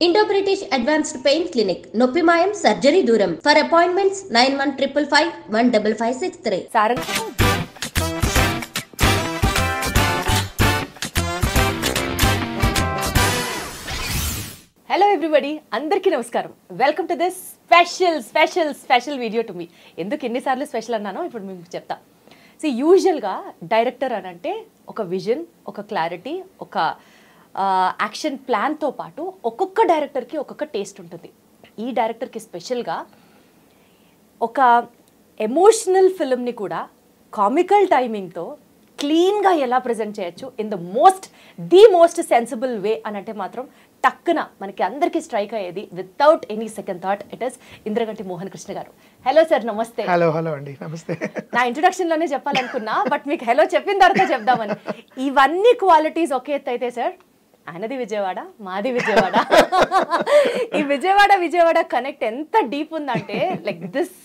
Indo-British Advanced Pain Clinic, Noppimayam, Surgery Duram. For appointments, 9155515563. Sarang. Hello everybody, అందరికీ నమస్కారం. Welcome to this special video to me. ఎందుకు ఎన్నిసార్లు special అన్నానో ఇప్పుడు మీకు చెప్తా. యూజువల్గా డైరెక్టర్ అని అంటే ఒక విజన్, ఒక క్లారిటీ, ఒక యాక్షన్ ప్లాన్తో పాటు ఒక్కొక్క డైరెక్టర్కి ఒక్కొక్క టేస్ట్ ఉంటుంది. ఈ డైరెక్టర్కి స్పెషల్గా ఒక ఎమోషనల్ ఫిల్మ్ని కూడా కామికల్ టైమింగ్తో క్లీన్గా ఎలా ప్రజెంట్ చేయొచ్చు in the most sensible way అని అంటే మాత్రం టక్కున మనకి అందరికీ స్ట్రైక్ అయ్యేది without any second thought it is Indraganti Mohan Krishna garu. Hello sir, నమస్తే. హలో అండి, నమస్తే. నా ఇంట్రొడక్షన్లోనే చెప్పాలనుకున్నా, బట్ మీకు హలో చెప్పిన తర్వాత చెప్దామని. ఇవన్నీ క్వాలిటీస్ ఒకే ఎత్తు అయితే సార్, ఆయనది విజయవాడ, మాది విజయవాడ. ఈ విజయవాడ కనెక్ట్ ఎంత డీప్ ఉందంటే like this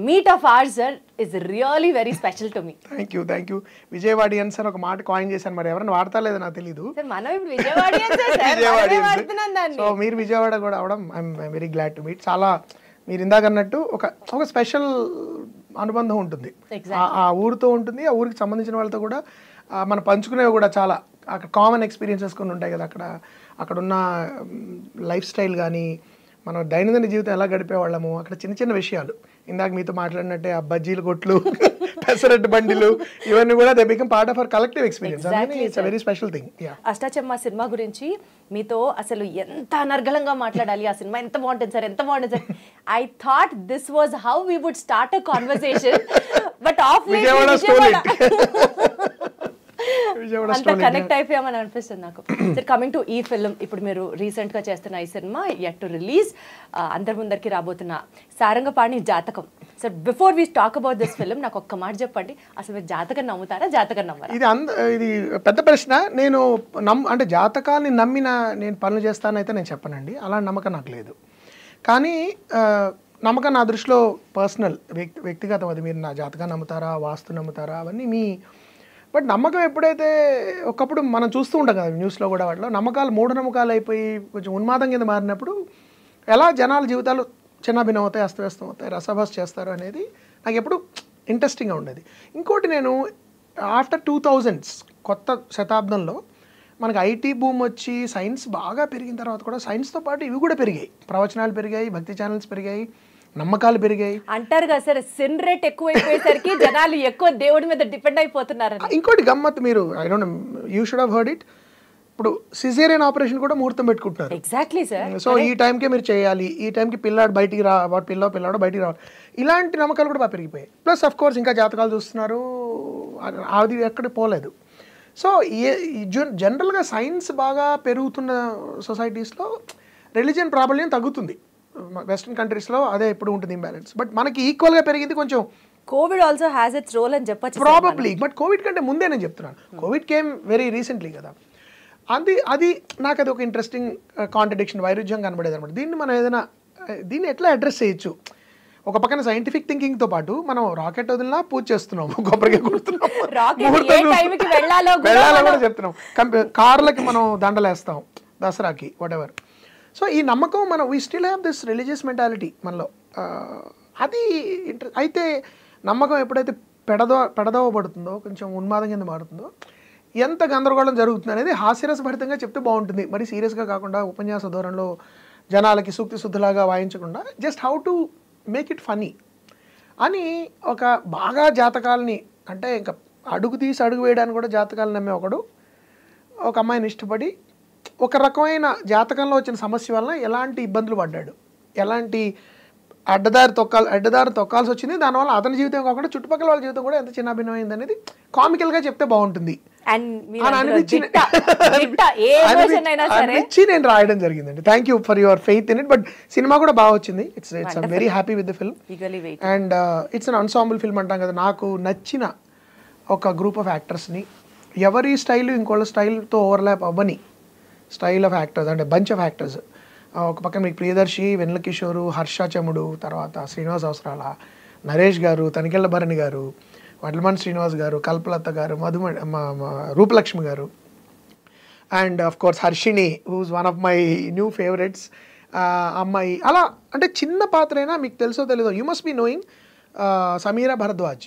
meet of arts sir is really very special to me. Thank you. Vijayawadians అని ఒక మాట కాయిన్ చేశాను, మరి ఎవరైనా వాడతా లేదో నాకు తెలీదు. మనం ఇప్పుడు విజయవాడియన్స్. సో మీరు విజయవాడ కూడా అవడం I'm very glad to meet. చాలా మీరు ఇందాక అన్నట్టు ఒక స్పెషల్ అనుబంధం ఉంటుంది ఆ ఊరితో ఉంటుంది. ఆ ఊరికి సంబంధించిన వాళ్ళతో కూడా మనం పంచుకునేవి కూడా చాలా అక్కడ కామన్ ఎక్స్పీరియన్సెస్ కొన్ని ఉంటాయి కదా. అక్కడ ఉన్న లైఫ్ స్టైల్ కానీ, మనం దైనందిన జీవితం ఎలా గడిపేవాళ్ళము, అక్కడ చిన్న చిన్న విషయాలు ఇందాక మీతో మాట్లాడినట్టే ఆ బజ్జీల కొట్లు, పెసరట్టు బండిలు, ఇవన్నీ కూడా they become part of our collective experience. It's a very special thing. Ashtachamma cinema గురించి మీతో అసలు ఎంత అనర్గళంగా మాట్లాడాలి, ఆ సినిమా ఎంత బాగుంటుంది సార్, ఎంత బాగుంటుంది sir. I thought this was how we would start a conversation, but of అంత కనెక్ట్ అయిపోయామని అనిపిస్తుంది నాకు. సార్, కమింగ్ టు ఈ ఫిల్మ్, ఇప్పుడు మీరు రీసెంట్ గా చేస్తున్న ఈ సినిమా యట్ టు రిలీజ్, అందరి ముందరికి రాబోతున్న సారంగపాణి జాతకం. Sir, before we talk about this film నాకు ఒక్క మాట చెప్పండి, అసలు మీరు జాతకం నమ్ముతారా, జాతకం నమ్మరా? ఇది పెద్ద ప్రశ్న. నేను అంటే జాతకాన్ని నమ్మిన నేను పనులు చేస్తానైతే నేను చెప్పనండి, అలా నమ్మకం నాకు లేదు. కానీ నమ్మకం నా దృష్టిలో పర్సనల్, వ్యక్తిగతం. అది మీరు నా జాతకాన్ని నమ్ముతారా, వాస్తు నమ్ముతారా, అవన్నీ మీ. బట్ నమ్మకం ఎప్పుడైతే ఒకప్పుడు మనం చూస్తూ ఉంటాం కదా న్యూస్లో కూడా, వాటిలో నమ్మకాలు మూఢనమ్మకాలు అయిపోయి కొంచెం ఉన్మాదం కింద మారినప్పుడు ఎలా జనాల జీవితాలు చిన్నభిన్నం అవుతాయి, అస్తవ్యస్తం అవుతాయి, రసభాస్ చేస్తారు అనేది నాకు ఎప్పుడు ఇంట్రెస్టింగ్గా ఉండేది. ఇంకోటి, నేను ఆఫ్టర్ 2000s కొత్త శతాబ్దంలో మనకి ఐటీ బూమ్ వచ్చి సైన్స్ బాగా పెరిగిన తర్వాత కూడా సైన్స్తో పాటు ఇవి కూడా పెరిగాయి. ప్రవచనాలు పెరిగాయి, భక్తి ఛానల్స్ పెరిగాయి, నమ్మకాలు పెరిగాయి. అంటారు కదా సార్, సిన్ రేట్ ఎక్కువైపోయేసరికి జనాలు ఎక్కువ దేవుడి మీద డిపెండ్ అయిపోతున్నారు. ఇంకోటి గమ్మత్, మీరు I don't no, you should have heard it, ఇప్పుడు సిజేరియన్ ఆపరేషన్ కూడా ముహూర్తం పెట్టుకుంటున్నారు. Exactly sir. సో ఈ టైంకే మీరు చేయాలి, ఈ టైంకి పిల్లాడు బయటికి పిల్లాడు బయటికి రావాలి, ఇలాంటి నమ్మకాలు కూడా బాగా పెరిగిపోయాయి. ప్లస్ అఫ్ కోర్స్ ఇంకా జాతకాలు చూస్తున్నారు, అది ఎక్కడ పోలేదు. సో జనరల్గా సైన్స్ బాగా పెరుగుతున్న సొసైటీస్లో రిలీజియన్ ప్రాబల్యం తగ్గుతుంది. వెస్టర్న్ కంట్రీస్లో అదే ఎప్పుడు ఉంటుంది ఇంబ్యాలెన్స్. బట్ మనకి ఈక్వల్గా పెరిగింది కొంచెం. COVID also has its role అని చెప్పొచ్చు ప్రాబబ్లీ. బట్ కోవిడ్ కంటే ముందే నేను చెప్తున్నాను, కోవిడ్ కేమ్ వెరీ రీసెంట్లీ కదా. అది నాకు అది ఒక ఇంట్రెస్టింగ్ కాంట్రడిక్షన్, వైరుధ్యం కనబడేది అనమాట. దీన్ని ఎట్లా అడ్రస్ చేయొచ్చు? ఒక పక్కన సైంటిఫిక్ థింకింగ్తో పాటు మనం రాకెట్ వదిలినా పూజ చేస్తున్నాం, కొబ్బరికాయ కొడుతున్నాం, వెళ్ళాలో కూడా చెప్తున్నాం, కార్లకి మనం దండలేస్తాం దసరాకి, వాట్ ఎవర్. సో ఈ నమ్మకం, మనం we still have this religious mentality మనలో. అది అయితే నమ్మకం ఎప్పుడైతే పెడదవబడుతుందో, కొంచెం ఉన్మాదం కింద మారుతుందో, ఎంత గందరగోళం జరుగుతుంది అనేది హాస్యరసభరితంగా చెప్తే బాగుంటుంది. మరి సీరియస్గా కాకుండా ఉపన్యాస ధోరణిలో జనాలకి సూక్తి శుద్ధులాగా వాయించకుండా just how to make it funny అని ఒక బాగా జాతకాలని, అంటే ఇంకా అడుగు వేయడానికి కూడా జాతకాలు నమ్మే ఒక అమ్మాయిని ఇష్టపడి ఒక రకమైన జాతకంలో వచ్చిన సమస్య వలన ఎలాంటి ఇబ్బందులు పడ్డాడు, ఎలాంటి అడ్డదారి తొక్కాల్సి వచ్చింది, దానివల్ల అతని జీవితం కాకుండా చుట్టుపక్కల వాళ్ళ జీవితం కూడా ఎంత చిన్నభిన్నమైంది అనేది కామికల్గా చెప్తే బాగుంటుంది అనిపించి నేను రాయడం జరిగిందండి. Thank you for your faith in it. But cinema కూడా బాగా వచ్చింది. It's I'm very happy with the film. And it's an ensemble film అంటాం కదా. నాకు నచ్చిన ఒక గ్రూప్ ఆఫ్ యాక్టర్స్ని, ఎవరి స్టైల్ ఇంకోళ్ళ స్టైల్తో ఓవర్లాప్ అవ్వని స్టైల్ ఆఫ్ యాక్టర్స్, అంటే బంచ్ ఆఫ్ యాక్టర్స్. ఒక పక్క మీకు ప్రియదర్శి, వెన్నెల కిషోరు, హర్ష చముడు, తర్వాత శ్రీనివాస్ అవసరాల, నరేష్ గారు, తనికెళ్ళ భరణి గారు, వడ్లమన్ శ్రీనివాస్ గారు, కల్పలత గారు, రూపలక్ష్మి గారు, and of course Harshini who's one of my new favourites. అమ్మాయి అలా అంటే చిన్న పాత్ర అయినా మీకు తెలుసో తెలీదో, you must be knowing Sameera Bharadwaj,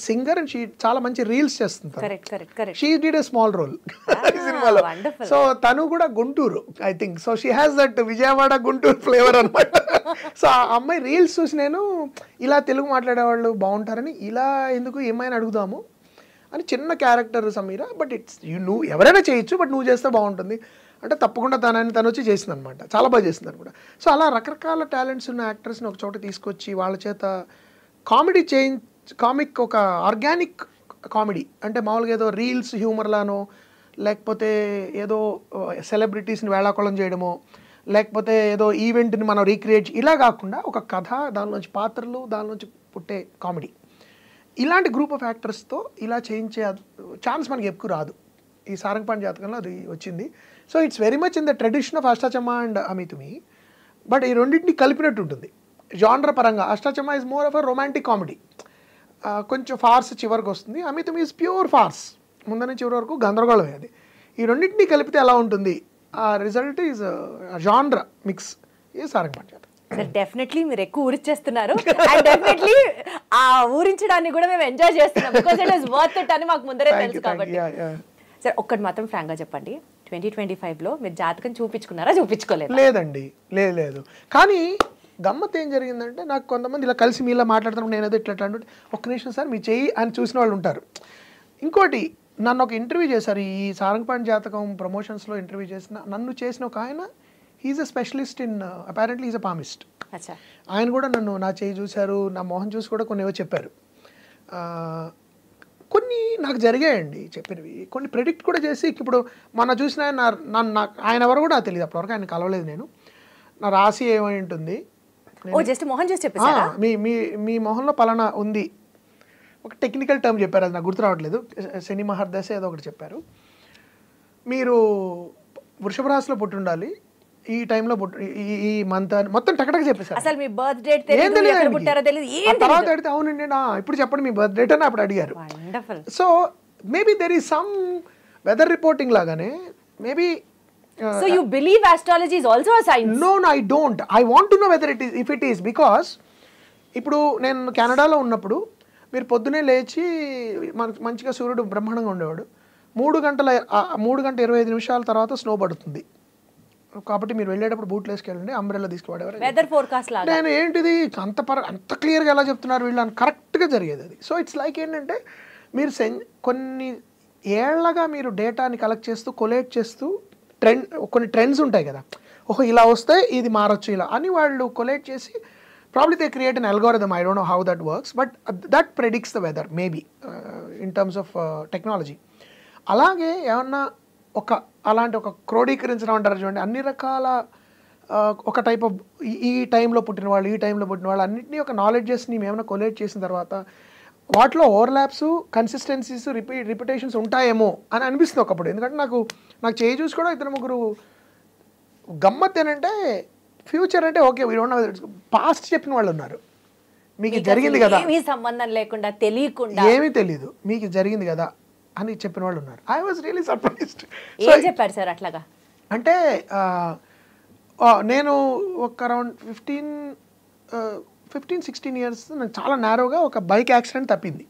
singer. And she చాలా మంచి రీల్స్ చేస్తుంది. She did a small role సినిమాలో. సో తను కూడా Guntur I think. So she has that Vijayawada Guntur flavour అనమాట. సో ఆ అమ్మాయి రీల్స్ చూసి నేను ఇలా తెలుగు మాట్లాడేవాళ్ళు బాగుంటారని, ఇలా ఎందుకు ఏమైనా అడుగుదాము అని చిన్న క్యారెక్టర్ సమీరా. బట్ ఇట్స్ నువ్వు ఎవరైనా చేయొచ్చు, బట్ నువ్వు చేస్తే బాగుంటుంది అంటే తప్పకుండా తను వచ్చి చేసింది అనమాట. చాలా బాగా చేసింది అనమాట. సో అలా రకరకాల టాలెంట్స్ ఉన్న యాక్టర్స్ని ఒక చోట తీసుకొచ్చి వాళ్ళ చేత కామిక్ ఒక ఆర్గానిక్ కామెడీ అంటే మామూలుగా ఏదో రీల్స్ హ్యూమర్లానో, లేకపోతే ఏదో సెలబ్రిటీస్ని వేళాకోళం చేయడమో, లేకపోతే ఏదో ఈవెంట్ని మనం రీక్రియేట్ ఇలా కాకుండా ఒక కథ, దానిలోంచి పాత్రలు, దానిలోంచి పుట్టే కామెడీ, ఇలాంటి గ్రూప్ ఆఫ్ యాక్టర్స్తో ఇలా చేయించే ఛాన్స్ మనకి ఎక్కువ రాదు. ఈ సారంగపాణి జాతకంలో అది వచ్చింది. So it's very much in the tradition of Ashtachamma and Amitumi. But ఈ రెండింటిని కలిపినట్టు ఉంటుంది జానర్ పరంగా. Ashtachamma is more of a romantic comedy, కొంచెం ఫార్స్ చివరికి వస్తుంది. అమితుమి ఇస్ ప్యూర్ ఫార్స్, ముందు నుంచి చివరి వరకు గందరగోళమే. అది ఈ రెండింటిని కలిపితే ఎలా ఉంటుంది, ఆ రిజల్ట్ ఈజ్ జానర్ మిక్స్ ఈ సారంగపాణి జాతకం. డెఫినెట్లీ మీరు ఎక్కువ ఊరిచ్చేస్తున్నారు. అండ్ డెఫినెట్లీ ఆ ఊరించడాన్ని కూడా మేము ఎంజాయ్ చేస్తున్నాం, because it is worth it అని మాకు ముందరే తెలుసు కాబట్టి. సరే ఒక్కటి మాత్రం ఫ్రాంక్గా చెప్పండి, 2025లో మీరు జాతకం చూపించుకున్నారా, చూపించుకోలేదు? లేదండి, లేదు. కానీ గమ్మత్ ఏం జరిగిందంటే, నాకు కొంతమంది ఇలా కలిసి మీలా మాట్లాడుతున్నప్పుడు నేను ఏదో ఇట్లా అంటే ఒక్క నిమిషం సార్ మీ చెయ్యి అని చూసిన వాళ్ళు ఉంటారు. ఇంకోటి నన్ను ఒక ఇంటర్వ్యూ చేశారు ఈ సారంగపాణి జాతకం ప్రమోషన్స్లో ఇంటర్వ్యూ నన్ను చేసిన ఒక ఆయన, he's a specialist in apparently is a palmist. ఆయన కూడా నన్ను నా చెయ్యి చూశారు, నా మొహం చూసి కూడా కొన్ని ఏవో చెప్పారు. కొన్ని నాకు జరిగాయండి చెప్పినవి, కొన్ని ప్రెడిక్ట్ కూడా చేసి. ఇప్పుడు మన చూసిన ఆయన ఎవరు కూడా తెలియదు అప్పటివరకు, ఆయన కలవలేదు నేను. నా రాశి ఏమై ఉంటుంది, మీ మొహంలో పలానా ఉంది, ఒక టెక్నికల్ టర్మ్ చెప్పారు, అది నాకు గుర్తు రావట్లేదు, శని మహర్దశ ఏదో ఒకటి చెప్పారు. మీరు వృషభ రాశిలో పుట్టి ఉండాలి, ఈ టైంలో ఈ మంత్ మొత్తం టకటక చెప్పేసారు. అసలు మీ బర్త్ డేట్ తర్వాత అడిగితే అవునండి ఇప్పుడు చెప్పండి మీ బర్త్ డేట్ అని అప్పుడు అడిగారు. So maybe there is some weather reporting లాగానే maybe. So you believe astrology is also a science? No, I don't. I want to know whether it is, if it is, because ఇప్పుడు నేను కెనడాలో ఉన్నప్పుడు మీరు పొద్దునే లేచి మంచిగా సూర్యుడు బ్రహ్మాండంగా ఉండేవాడు. 3:25 తర్వాత స్నో పడుతుంది కాబట్టి మీరు వెళ్ళేటప్పుడు బూట్లు వేసుకెళ్ళండి, అంబ్రెల్లా తీసుకుపడేవారు. వెదర్ ఫోర్కాస్ట్ లాగా. నేను ఏంటిది అంత క్లియర్గా ఎలా చెప్తున్నారు వీళ్ళు అని కరెక్ట్గా జరిగేది అది. సో ఇట్స్ లైక్ ఏంటంటే మీరు కొన్ని ఏళ్లగా మీరు డేటాని కలెక్ట్ చేస్తూ కొలేట్ చేస్తూ కొన్ని ట్రెండ్స్ ఉంటాయి కదా, ఓహో ఇలా వస్తే ఇది మారచ్చు ఇలా అని వాళ్ళు కొలేట్ చేసి probably they create an algorithm. I don't know how that works, but that predicts the weather maybe in terms of technology. అలాగే ఏమన్నా అలాంటి ఒక క్రోడీకరించడం అంటారు చూడండి, అన్ని రకాల ఒక టైప్ ఆఫ్ ఈ టైంలో పుట్టిన వాళ్ళు, ఈ టైంలో పుట్టిన వాళ్ళు అన్నింటినీ ఒక నాలెడ్జెస్ని మేమైనా కొలేట్ చేసిన తర్వాత వాటిలో ఓవర్లాప్స్, కన్సిస్టెన్సీస్, రిపిటేషన్స్ ఉంటాయేమో అని అనిపిస్తుంది ఒకప్పుడు. ఎందుకంటే నాకు చేయి చూసి కూడా 2-3 గమ్మత్ ఏంటంటే ఫ్యూచర్ అంటే okay we don't know, past చెప్పిన వాళ్ళు ఉన్నారు, మీకు జరిగింది కదా, సంబంధం లేకుండా తెలియకుండా ఏమీ తెలియదు మీకు జరిగింది కదా అని చెప్పిన వాళ్ళు ఉన్నారు. I was really surprised. ఏం చెప్పారు సార్ అట్లాగా? అంటే నేను ఒక అరౌండ్ 15-16 years నాకు చాలా నేరోగా ఒక బైక్ యాక్సిడెంట్ తప్పింది.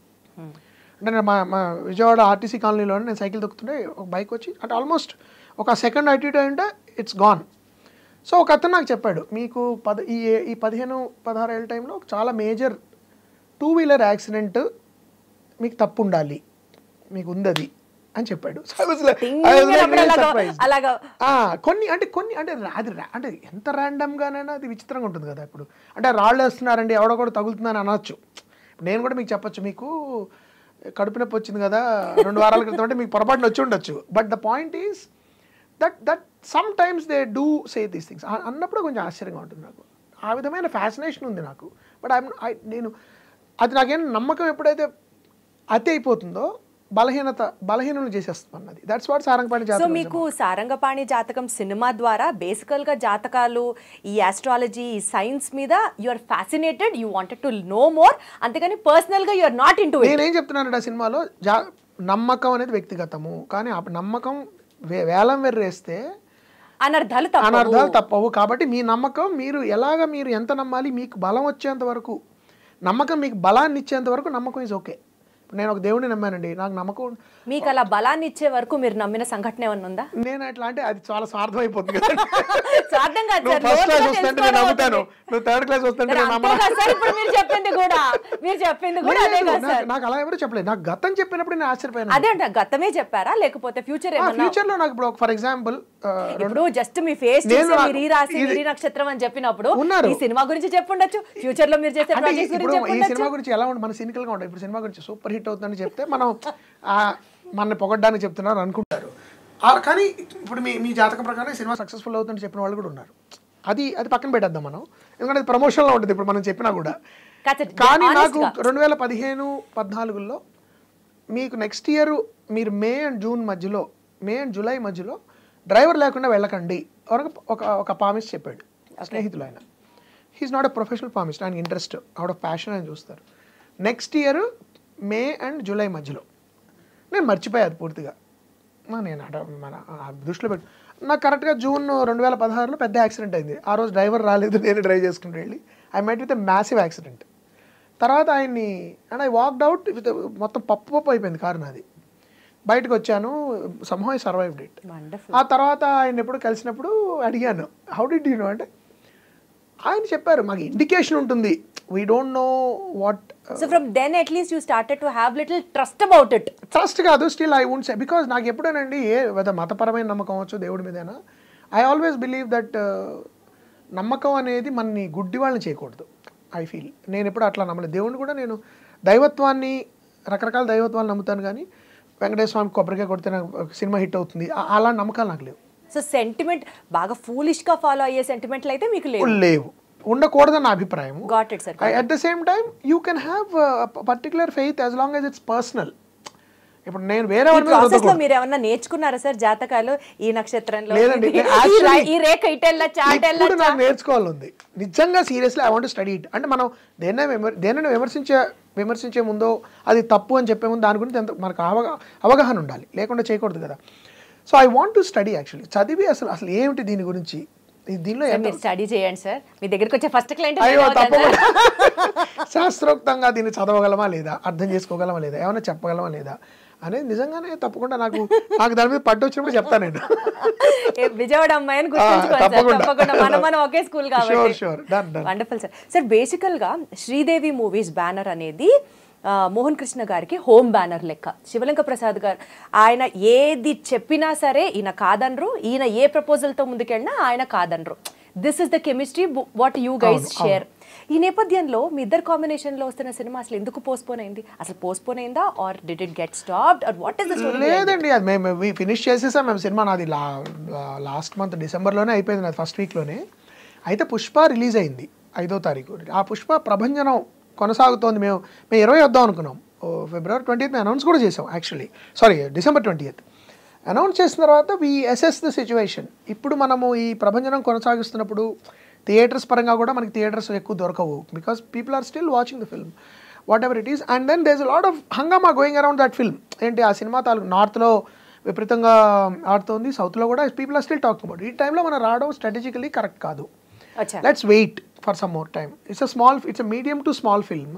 అంటే నేను మా విజయవాడ ఆర్టీసీ కాలనీలో నేను సైకిల్ తొక్కుతుంటే ఒక బైక్ వచ్చి అంటే ఆల్మోస్ట్ ఒక సెకండ్ అటు అంటే ఇట్స్ గాన్. సో ఒక అతను నాకు చెప్పాడు, మీకు ఈ 15-16 ఏళ్ళ టైంలో చాలా మేజర్ 2-wheeler యాక్సిడెంట్ మీకు తప్పు ఉండాలి, మీకు ఉంది అది అని చెప్పాడు. కొన్ని అంటే ఎంత ర్యాండమ్గానైనా అది విచిత్రంగా ఉంటుంది కదా. ఇప్పుడు అంటే రాళ్ళు వేస్తున్నారండి, ఎవడో కూడా తగులుతుందని అనొచ్చు. నేను కూడా మీకు చెప్పొచ్చు, మీకు కడుపు నొప్పి వచ్చింది కదా 2 వారాల క్రితం అంటే మీకు పొరపాటున వచ్చి ఉండొచ్చు. But the point is that some times they do say these things అన్నప్పుడు కొంచెం ఆశ్చర్యంగా ఉంటుంది నాకు. ఆ విధమైన ఫ్యాసినేషన్ ఉంది నాకు. బట్ నేను అది నాకేం నమ్మకం ఎప్పుడైతే అతి అయిపోతుందో బలహీనలు చేసేస్తుంది అన్నది. దట్స్ వాట్ సారంగపాణి జాతకం. సో మీకు సారంగపాణి జాతకం సినిమా ద్వారా బేసికల్గా జాతకాలు, ఈ ఆస్ట్రాలజీ, ఈ సైన్స్ మీద you are fascinated, you wanted to know more, అంతేగాని పర్సనల్గా you are not into it. నేనేం చెప్తున్నానంటే ఆ సినిమాలో నమ్మకం అనేది వ్యక్తిగతము, కానీ ఆ నమ్మకం వేలం వెర్రేస్తే అనర్థాలు తప్పవు. కాబట్టి మీ నమ్మకం మీరు ఎంత నమ్మాలి, మీకు బలం వచ్చేంత వరకు, నమ్మకం మీకు బలాన్ని ఇచ్చేంత వరకు నమ్మకం ఈజ్ ఓకే. నేను ఒక దేవుడిని నమ్మానండి, నాకు నమ్మకం. మీకు అలా బలాన్ని ఇచ్చే వరకు మీరు నమ్మిన సంఘటన ఏమన్నా ఉందా? నేను ఎట్లా అంటే అది చాలా స్వార్థం అయిపోతుంది కదా. స్వార్థం కాదు సార్, ఫస్ట్ క్లాస్ వస్తుంటే నేను నమ్ముతాను, నువ్వు థర్డ్ క్లాస్ వస్తుంటే నేను నమ్మను. మీరు చెప్పింది కూడా అదే కదా సార్. నాకు అలా ఎవరు చెప్పలేదు. నాకు గతం చెప్పినప్పుడు నేను ఆశ్చర్యపోయాను. అదే అంటే గతమే చెప్పారా లేకపోతే ఫ్యూచర్ ఏమన్నా? ఫ్యూచర్ లో నాకు ఇప్పుడు ఫర్ ఎగ్జాంపుల్ ఇప్పుడు జస్ట్ మీ ఫేస్ చూసి మీరు ఈ రాశి మీరు ఈ నక్షత్రం అని చెప్పినప్పుడు ఈ సినిమా గురించి చెప్పుండొచ్చు, ఫ్యూచర్ లో మీరు చేసే ప్రాజెక్ట్స్ గురించి ఈ సినిమా గురించి ఎలా ఉంటుంది, మన సినికల్ గా ఉంటుంది. ఇప్పుడు సినిమా గురించి సూపర్ హిట్ అవుతుందని చెప్తే మనం మన పొగడ్డానికి చెప్తున్నారు అనుకుంటారు. కానీ ఇప్పుడు మీ జాతకం ప్రకారం ఈ సినిమా సక్సెస్ఫుల్ అవుతుందని చెప్పిన వాళ్ళు కూడా ఉన్నారు. అది పక్కన పెట్టేద్దాం మనం, ఎందుకంటే అది ప్రమోషన్ లో ఉంటుంది ఇప్పుడు మనం చెప్పినా కూడా. కానీ నాకు 2015-14లో మీకు నెక్స్ట్ ఇయర్ మీరు మే అండ్ జూలై మధ్యలో డ్రైవర్ లేకుండా వెళ్ళకండి ఒక పామిస్ట్ చెప్పాడు స్నేహితులు. ఆయన he's not a professional palmist, ఆయనకి ఇంట్రెస్ట్ అవుట్ ఆఫ్ ప్యాషన్ అని చూస్తారు. Next year May and July మధ్యలో నేను మర్చిపోయాను పూర్తిగా. నేను మన దృష్టిలో పెట్టు. నాకు కరెక్ట్గా జూన్ 2016లో పెద్ద యాక్సిడెంట్ అయింది. ఆ రోజు డ్రైవర్ రాలేదు, నేను డ్రైవ్ చేసుకుంటూ వెళ్ళి I met with a massive accident. తర్వాత ఆయన్ని and I walked out with మొత్తం పప్పు అయిపోయింది కారు నాది. బయటకు వచ్చాను, సమ్హౌ ఐ సర్వైవ్డ్ ఇట్. ఆ తర్వాత ఆయన ఎప్పుడు కలిసినప్పుడు అడిగాను, హౌ డిడ్ యూ నో అంటే ఆయన చెప్పారు మాకు ఇండికేషన్ ఉంటుంది, we don't know what so from then at least you started to have little trust about it. Trust కాదు, still I won't say, because నాకు ఎప్పుడేనండి మతపరమైన నమ్మకం వచ్చు దేవుడి మీదైనా, I always believe that నమ్మకం అనేది మనని గుడ్డి వాళ్ళని చేయకూడదు. ఐ ఫీల్ నేను ఎప్పుడు అట్లా నమ్మలేదు. దేవుడిని కూడా నేను దైవత్వాన్ని రకరకాల దైవత్వాన్ని నమ్ముతాను, కానీ వెంకటేశ్వర స్వామి కొబ్బరికాయ కొడితే నాకు సినిమా హిట్ అవుతుంది అలాంటి నమ్మకాలు నాకు లేవు. సో సెంటిమెంట్ బాగా ఫూలిష్ గా ఫాలో అయ్యే సెంటిమెంట్లు అయితే మీకు లేవు, ఉండకూడదని నా అభిప్రాయం. Got it sir. At the same time you can have particular faith as long as it's personal. ఇప్పుడు నేను వేరే ప్రాసెస్ లో మీరు ఏమన్నా నేర్చుకున్నారా సార్ జాతకాలు ఈ నక్షత్రంలో లేదండి, ఈ రేఖ ఇటెల్లా చాటెల్లా నాకు నేర్చుకోవాలి ఉంది నిజంగా seriously. I want to study it. అంటే మనం దేనైనా విమర్శించే ముందో అది తప్పు అని చెప్పే ముందు దాని గురించి మనకు అవగాహన ఉండాలి, లేకుండా చేయకూడదు కదా. So I want to study actually, చదివి అసలు ఏమిటి దీని గురించి. దీనిలో స్టడీ చేయండి సార్, మీ దగ్గరికి వచ్చే ఫస్ట్ క్లయింట్. అయ్యో తప్పకుండా శాస్త్రోక్తంగా దీన్ని చదవగలమా లేదా, అర్థం చేసుకోగలమా లేదా, ఏమైనా చెప్పగలమా లేదా అనేది నిజంగానే తప్పకుండా నాకు దాని మీద పట్టు వచ్చినప్పుడు చెప్తాను నేను. విజయవాడ అమ్మాయిని గుర్తుంచుకోండి, మనం ఒకే స్కూల్ కాబట్టి. Wonderful sir. సార్ బేసికల్ గా శ్రీదేవి మూవీస్ బ్యానర్ అనేది మోహన్ కృష్ణ గారికి హోమ్ బ్యానర్ లెక్క. శివలింగ ప్రసాద్ గారు ఆయన ఏది చెప్పినా సరే ఈయన కాదనరు, ఈయన ఏ ప్రపోజల్తో ముందుకెళ్ళినా ఆయన కాదనరు. This is the chemistry what you guys share. ఈ నేపథ్యంలో మీ ఇద్దరు కాంబినేషన్లో వస్తున్న సినిమా అసలు ఎందుకు పోస్ట్పోన్ అయింది? అసలు పోస్ట్పోన్ అయిందా or did it get stopped or what is the story? లేదండి, అది మేము ఫినిష్ చేసేసాం మేము సినిమా. నాది లాస్ట్ మంత్ డిసెంబర్లోనే అయిపోయింది, నాది ఫస్ట్ వీక్లోనే. అయితే పుష్ప రిలీజ్ అయింది 5వ తారీఖు. ఆ పుష్ప ప్రభంజనం కొనసాగుతోంది. మేము 20 వద్దాం అనుకున్నాం, February 20th అనౌన్స్ కూడా చేసాం actually. Sorry, December 20th announce చేసిన తర్వాత వీ అసెస్ ద సిచ్యువేషన్. ఇప్పుడు మనము ఈ ప్రభంజనం కొనసాగిస్తున్నప్పుడు థియేటర్స్ పరంగా కూడా మనకి థియేటర్స్ ఎక్కువ దొరకవు, because people are still watching the film whatever it is. And then there is a lot of hungama going around that film. ఏంటి ఆ సినిమా నార్త్లో విపరీతంగా ఆడుతోంది, సౌత్లో కూడా people are still talking about. ఈ టైంలో మనం రావడం స్ట్రాటజికలీ కరెక్ట్ కాదు. Let's wait for some more time. It's a medium to small film.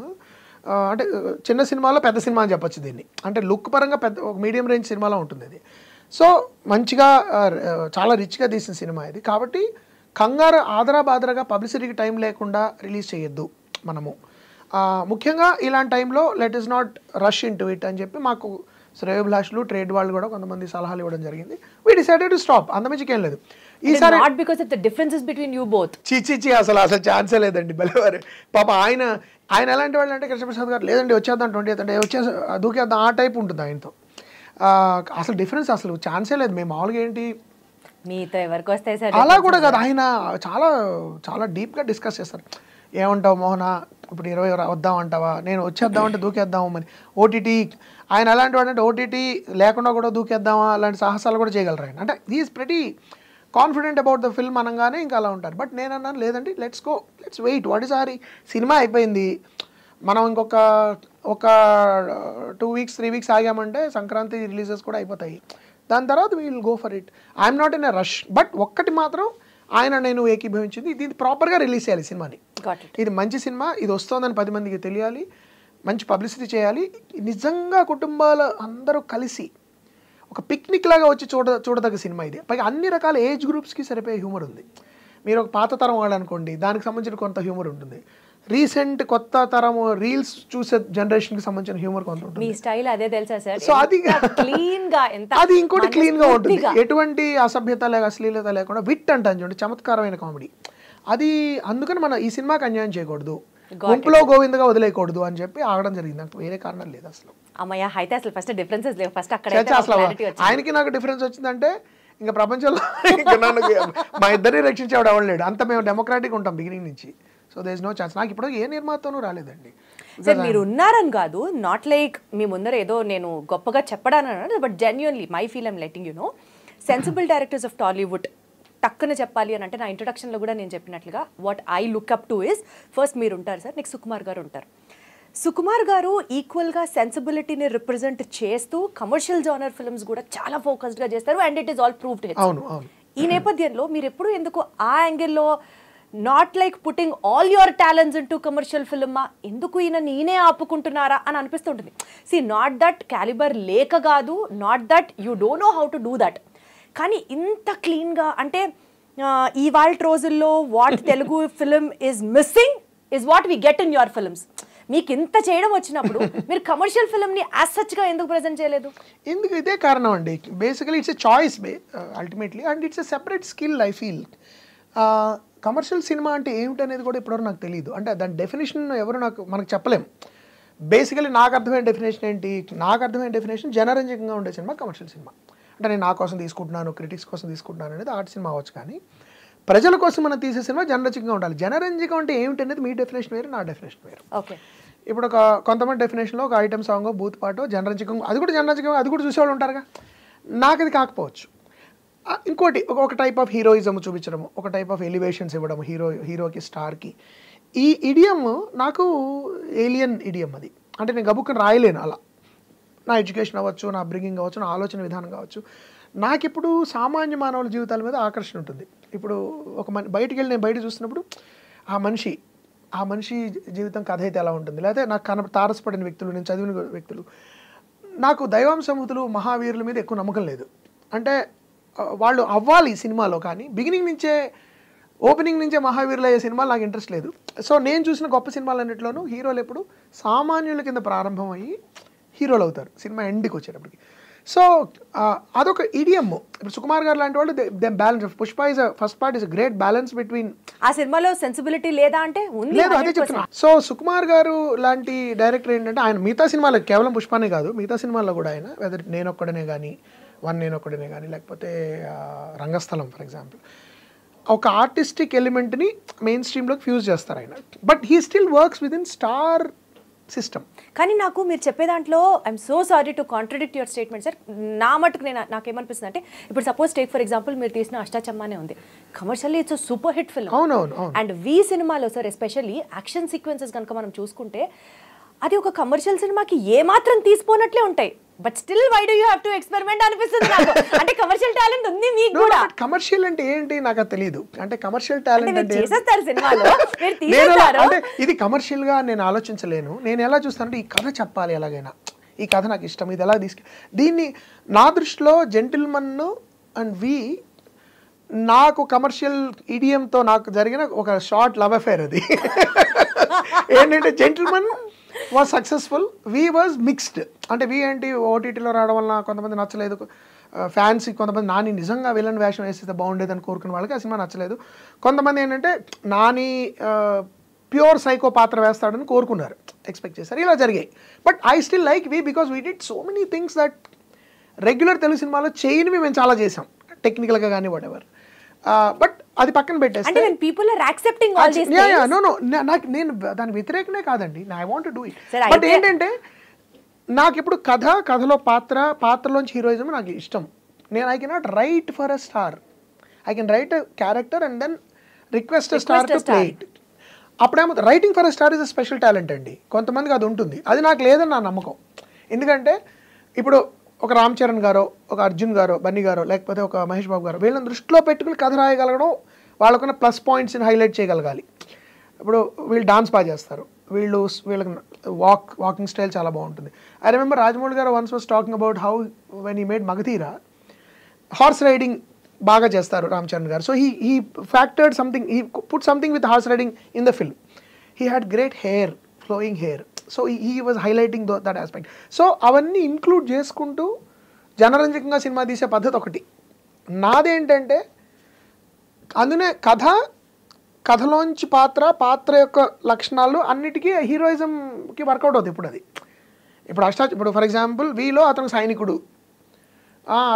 అంటే చిన్న సినిమాలో పెద్ద సినిమా అని చెప్పొచ్చు దీన్ని. అంటే లుక్ పరంగా పెద్ద ఒక మీడియం రేంజ్ సినిమాలో ఉంటుంది ఇది. సో మంచిగా చాలా రిచ్గా తీసిన సినిమా ఇది. కాబట్టి కంగారు ఆదరాబాదరాగా పబ్లిసిటీకి టైం లేకుండా రిలీజ్ చేయొద్దు మనము. ముఖ్యంగా ఇలాంటి టైంలో let is not rush in to it అని చెప్పి మాకు శ్రేయోభిలాషులు ట్రేడ్ వాళ్ళు కూడా కొంతమంది సలహాలు ఇవ్వడం జరిగింది. We decided to stop. అంతమించికేం లేదు. ఈసారి not because of the differences between you both. చీచి అసలు ఛాన్సే లేదండి. బలివారు పాప ఆయన ఎలాంటి వాళ్ళు అంటే కృష్ణప్రసాద్ గారు లేదండి వచ్చేద్దాం 20th అంటే దూకేద్దాం ఆ టైప్ ఉంటుంది ఆయనతో. అసలు డిఫరెన్స్ అసలు ఛాన్సే లేదు. మేము మామూలుగా ఏంటి మీతో ఎవరికి వస్తాయి సార్ అలా కూడా కాదు, ఆయన చాలా చాలా డీప్గా డిస్కస్ చేస్తారు. ఏమంటావు మోహన, ఇప్పుడు 20 వద్దామంటావా, నేను వచ్చేద్దామంటే దూకేద్దాము అని. ఓటీటీ ఆయన అలాంటి వాడు అంటే ఓటీటీ లేకుండా కూడా దూకేద్దామా అలాంటి సాహసాలు కూడా చేయగలరు ఆయన. అంటే he's pretty confident about the film అనగానే ఇంకా అలా ఉంటారు. బట్ నేను అన్నాను లేదండి, లెట్స్ వెయిట్. ఒకటిసారి సినిమా అయిపోయింది, మనం ఒక 2 weeks 3 weeks ఆగామంటే సంక్రాంతి రిలీజెస్ కూడా అయిపోతాయి. దాని తర్వాత we will go for it. I'm not in a rush. But ఒక్కటి మాత్రం ఆయన నేను ఏకీభవించింది, ఇది ప్రాపర్గా రిలీజ్ చేయాలి సినిమాని. ఇది మంచి సినిమా, ఇది వస్తుందని 10 మందికి తెలియాలి, మంచి పబ్లిసిటీ చేయాలి. నిజంగా కుటుంబాలు అందరూ కలిసి ఒక పిక్నిక్ లాగా వచ్చి చూడదగ్గ సినిమా ఇది. పైగా అన్ని రకాల ఏజ్ గ్రూప్స్కి సరిపోయే హ్యూమర్ ఉంది. మీరు ఒక పాత తరం వాళ్ళు అనుకోండి, దానికి సంబంధించిన కొంత హ్యూమర్ ఉంటుంది. రీసెంట్ కొత్త తరం రీల్స్ చూసే జనరేషన్కి సంబంధించిన హ్యూమర్ కొంత ఉంటుంది. మీ స్టైల్ అదే తెలుసా సార్? సో అది క్లీన్గా, అది ఇంకోటి క్లీన్గా ఉంటుంది, ఎటువంటి అసభ్యత లేక అశ్లీలత లేకుండా. విట్ అంటాను చూడండి, చమత్కారమైన కామెడీ. అది అందుకని మనం ఈ సినిమాకి అన్యాయం చేయకూడదు, గుంపులో గోవిందగా వదిలేయకూడదు అని చెప్పి ఆగడం జరిగింది. నాకు వేరే కారణం లేదు అసలు. అమ్మయ్య, అయితే అసలు ఫస్ట్ డిఫరెన్సెస్ లేవు. ఫస్ట్ అక్కడ ఆయనకి నాకు డిఫరెన్స్ వచ్చిందంటే ఇంకా ప్రపంచంలో ఇంకా నన్ను మా ఇద్దరిని రక్షించేవాడు ఎవరు లేడు. అంత మేము డెమోక్రాటిక్ ఉంటాం బిగినింగ్ నుంచి. So there is no chance. నాకు ఇప్పుడు ఏ నిర్మాతను రాలేదండి. సార్ మీరు ఉన్నారని కాదు, నాట్ లైక్ మీ ముందర ఏదో నేను గొప్పగా చెప్పడానికి, but genuinely my feel I'm letting you know, sensible directors of Tollywood టక్కున చెప్పాలి అని అంటే, నా ఇంట్రొడక్షన్లో కూడా నేను చెప్పినట్లుగా what I look up to is, first మీరు ఉంటారు సార్, నెక్స్ట్ సుకుమార్ గారు ఉంటారు. సుకుమార్ గారు ఈక్వల్గా సెన్సిబిలిటీని రిప్రజెంట్ చేస్తూ కమర్షియల్ జానర్ ఫిల్మ్స్ కూడా చాలా ఫోకస్డ్గా చేస్తారు, and it is all proved. ఈ నేపథ్యంలో మీరు ఎప్పుడు ఎందుకు ఆ యాంగిల్లో not like putting all your talents into commercial ఫిల్మా, ఎందుకు ఈయనే ఆపుకుంటున్నారా అని అనిపిస్తుంటుంది. సి నాట్ దట్ క్యాలిబర్ లేక కాదు, not that you don't know how to do that, కానీ ఇంత క్లీన్గా అంటే ఇవాళ రోజుల్లో what Telugu film is missing is what we get in your films. మీకు ఇంత చేయడం వచ్చినప్పుడు మీరు కమర్షియల్ ఫిల్మ్ని యాజ్ సచ్గా ఎందుకు ప్రజెంట్ చేయలేదు? ఎందుకు ఇదే కారణం అండి. Basically it's a choice ultimately, and it's a separate skill I feel. Commercial cinema అంటే ఏమిటనేది కూడా ఇప్పటివరకు నాకు తెలియదు. అంటే దాని డెఫినేషన్ ఎవరు మనకు చెప్పలేం. బేసికలీ నాకు అర్థమైన డెఫినేషన్ ఏంటి, నాకు అర్థమైన డెఫినేషన్ జనరంజకంగా ఉండే సినిమా కమర్షియల్ సినిమా. అంటే నేను నా కోసం తీసుకుంటున్నాను, క్రిటిక్స్ కోసం తీసుకుంటున్నాను అనేది ఆర్ట్ సినిమా అవ్వచ్చు, కానీ ప్రజల కోసం మనం తీసే సినిమా జనరంజకంగా ఉండాలి. జనరంజకం అంటే ఏమిటనేది మీ డెఫినేషన్ వేరు, నా డెఫినేషన్ వేరు. ఓకే, ఇప్పుడు కొంతమంది డెఫినేషన్లో ఒక ఐటమ్ సాంగ్, బూత్ పాటో జనరంజకం, అది కూడా జనరంజకం, అది కూడా చూసేవాళ్ళు ఉంటారుగా. నాకు అది కాకపోవచ్చు. ఇంకోటి ఒక టైప్ ఆఫ్ హీరోయిజం చూపించడము, ఒక టైప్ ఆఫ్ ఎలివేషన్స్ ఇవ్వడము హీరోకి స్టార్కి. ఈ ఇడియం నాకు ఏలియన్ ఇడియం అది. అంటే నేను గబుక్కుని రాయలేను అలా. నా ఎడ్యుకేషన్ అవ్వచ్చు, నా బ్రింగింగ్ అవ్వచ్చు, నా ఆలోచన విధానం కావచ్చు. నాకు ఇప్పుడు సామాన్య మానవుల జీవితాల మీద ఆకర్షణ ఉంటుంది. ఇప్పుడు ఒక బయటికి వెళ్ళి నేను బయట చూస్తున్నప్పుడు ఆ మనిషి జీవితం కథ అయితే ఎలా ఉంటుంది, లేకపోతే నాకు తారసపడిన వ్యక్తులు, నేను చదివిన వ్యక్తులు, నాకు దైవాంశమూతులు మహావీరుల మీద ఎక్కువ నమ్మకం లేదు. అంటే వాళ్ళు అవ్వాలి సినిమాలో, కానీ ఓపెనింగ్ నుంచే మహావీరులు అయ్యే సినిమాలు నాకు ఇంట్రెస్ట్ లేదు. సో నేను చూసిన గొప్ప సినిమాలన్నింటిలోనూ హీరోలు ఎప్పుడు సామాన్యుల కింద ప్రారంభం అయ్యి హీరోలు అవుతారు సినిమా ఎండ్కి వచ్చేటప్పటికి. సో అదొక ఇడియమ్. ఇప్పుడు సుకుమార్ గారు లాంటి వాళ్ళు they balance. Pushpa is first part is great balance between. ఆ సినిమాలో సెన్సిబిలిటీ లేదా అంటే లేదు, అదే చెప్తున్నా. సో సుకుమార్ గారు లాంటి డైరెక్టర్ ఏంటంటే ఆయన మిగతా సినిమాలో కేవలం పుష్పనే కాదు, మిగతా సినిమాల్లో కూడా ఆయన వెదర్ నేనొక్కడనే కానీ, నేనొక్కడనే కానీ, లేకపోతే రంగస్థలం ఫర్ ఎగ్జాంపుల్, ఒక ఆర్టిస్టిక్ ఎలిమెంట్ని మెయిన్ స్ట్రీమ్లోకి ఫ్యూజ్ చేస్తారు ఆయన. But he still works with in star system. కానీ నాకు మీరు చెప్పే దాంట్లో I'm so sorry to contradict your statement sir. నా మటుకు నాకేమనిపిస్తుంది అంటే, ఇప్పుడు సపోజ్ టేక్ ఫర్ ఎగ్జాంపుల్ మీరు తీసిన అష్టాచమ్మానే ఉంది, commercially it's super hit film. అవునవును. అండ్ వి సినిమాలో సార్ ఎస్పెషల్లీ యాక్షన్ సీక్వెన్సెస్ కనుక మనం చూసుకుంటే అది ఒక కమర్షియల్ సినిమాకి ఏమాత్రం తీసిపోనట్లే ఉంటాయి. But still why do you have to experiment అనిపిస్తుంది నాకు. అంటే కమర్షియల్ టాలెంట్ ఉంది మీకు కూడా. కమర్షియల్ అంటే ఏంటి నాకు తెలియదు. అంటే కమర్షియల్ టాలెంట్ అంటే చేసేస్తారు సినిమాలో, అంటే ఇది కమర్షియల్ గా నేను ఆలోచించలేను. నేను ఎలా చూస్తానంటే ఈ కథ చెప్పాలి, ఎలాగైనా ఈ కథ నాకు ఇష్టం, ఇది ఎలా దీన్ని నా దృష్టిలో జెంటిల్మన్ అండ్ వి నాకు కమర్షియల్ ఈడియంతో నాకు జరిగిన ఒక షార్ట్ లవ్ అఫేర్ అది. ఏంటంటే Gentleman was successful, V was mixed. అంటే వి ఏంటి, ఓటీటీలో రావడం వల్ల కొంతమంది నచ్చలేదు, ఫ్యాన్స్ కొంతమంది నాని నిజంగా విలన్ వేషం వేస్తే బాగుండేదని కోరుకునే వాళ్ళకి ఆ సినిమా నచ్చలేదు. కొంతమంది ఏంటంటే నాని ప్యూర్ సైకో పాత్ర వేస్తాడని కోరుకున్నారు, ఎక్స్పెక్ట్ చేశారు. ఇలా జరిగాయి. But I still like V because we did so many things that regular Telugu సినిమాలో చేయనివి మేము చాలా చేసాం, టెక్నికల్గా కానీ వాట్ ఎవర్. బట్ అది పక్కన పెట్టేస్తే నేను దాని వ్యతిరేకనే కాదండి, I want do it. But ఏంటంటే నాకు ఇప్పుడు కథలో పాత్రలోంచి హీరోయిజం నాకు ఇష్టం. నేను I cannot write for a star, I can write a character and then request a star to play it. అప్పుడేమో writing for a star is a special talent అండి. కొంతమందికి అది ఉంటుంది, అది నాకు లేదని నా నమ్మకం. ఎందుకంటే ఇప్పుడు ఒక రామ్ చరణ్ గారో, ఒక అర్జున్ గారో, బన్నీ గారో, లేకపోతే ఒక మహేష్ బాబు గారో, వీళ్ళని దృష్టిలో పెట్టుకుని కథ రాయగలగడం, వాళ్ళకున్న ప్లస్ పాయింట్స్ని హైలైట్ చేయగలగాలి. ఇప్పుడు వీళ్ళు డాన్స్ బాగా చేస్తారు, వీళ్ళకి వాకింగ్ స్టైల్ చాలా బాగుంటుంది. ఐ రిమెంబర్ రాజమౌళి గారు once was talking about how when he made Magadheera, horse riding బాగా చేస్తారు రామ్ చరణ్ గారు. So he factored something, he put something with horse riding in the film. He had great hair, flowing hair. So he was highlighting that aspect. So అవన్నీ include చేసుకుంటూ జనరంజకంగా cinema తీసే పద్ధతి ఒకటి. నాదేంటంటే అందునే కథలోంచి పాత్ర యొక్క లక్షణాలు అన్నిటికీ హీరోయిజంకి వర్కౌట్ అవుతుంది. ఇప్పుడు ఫర్ ఎగ్జాంపుల్ వీలో అతను సైనికుడు,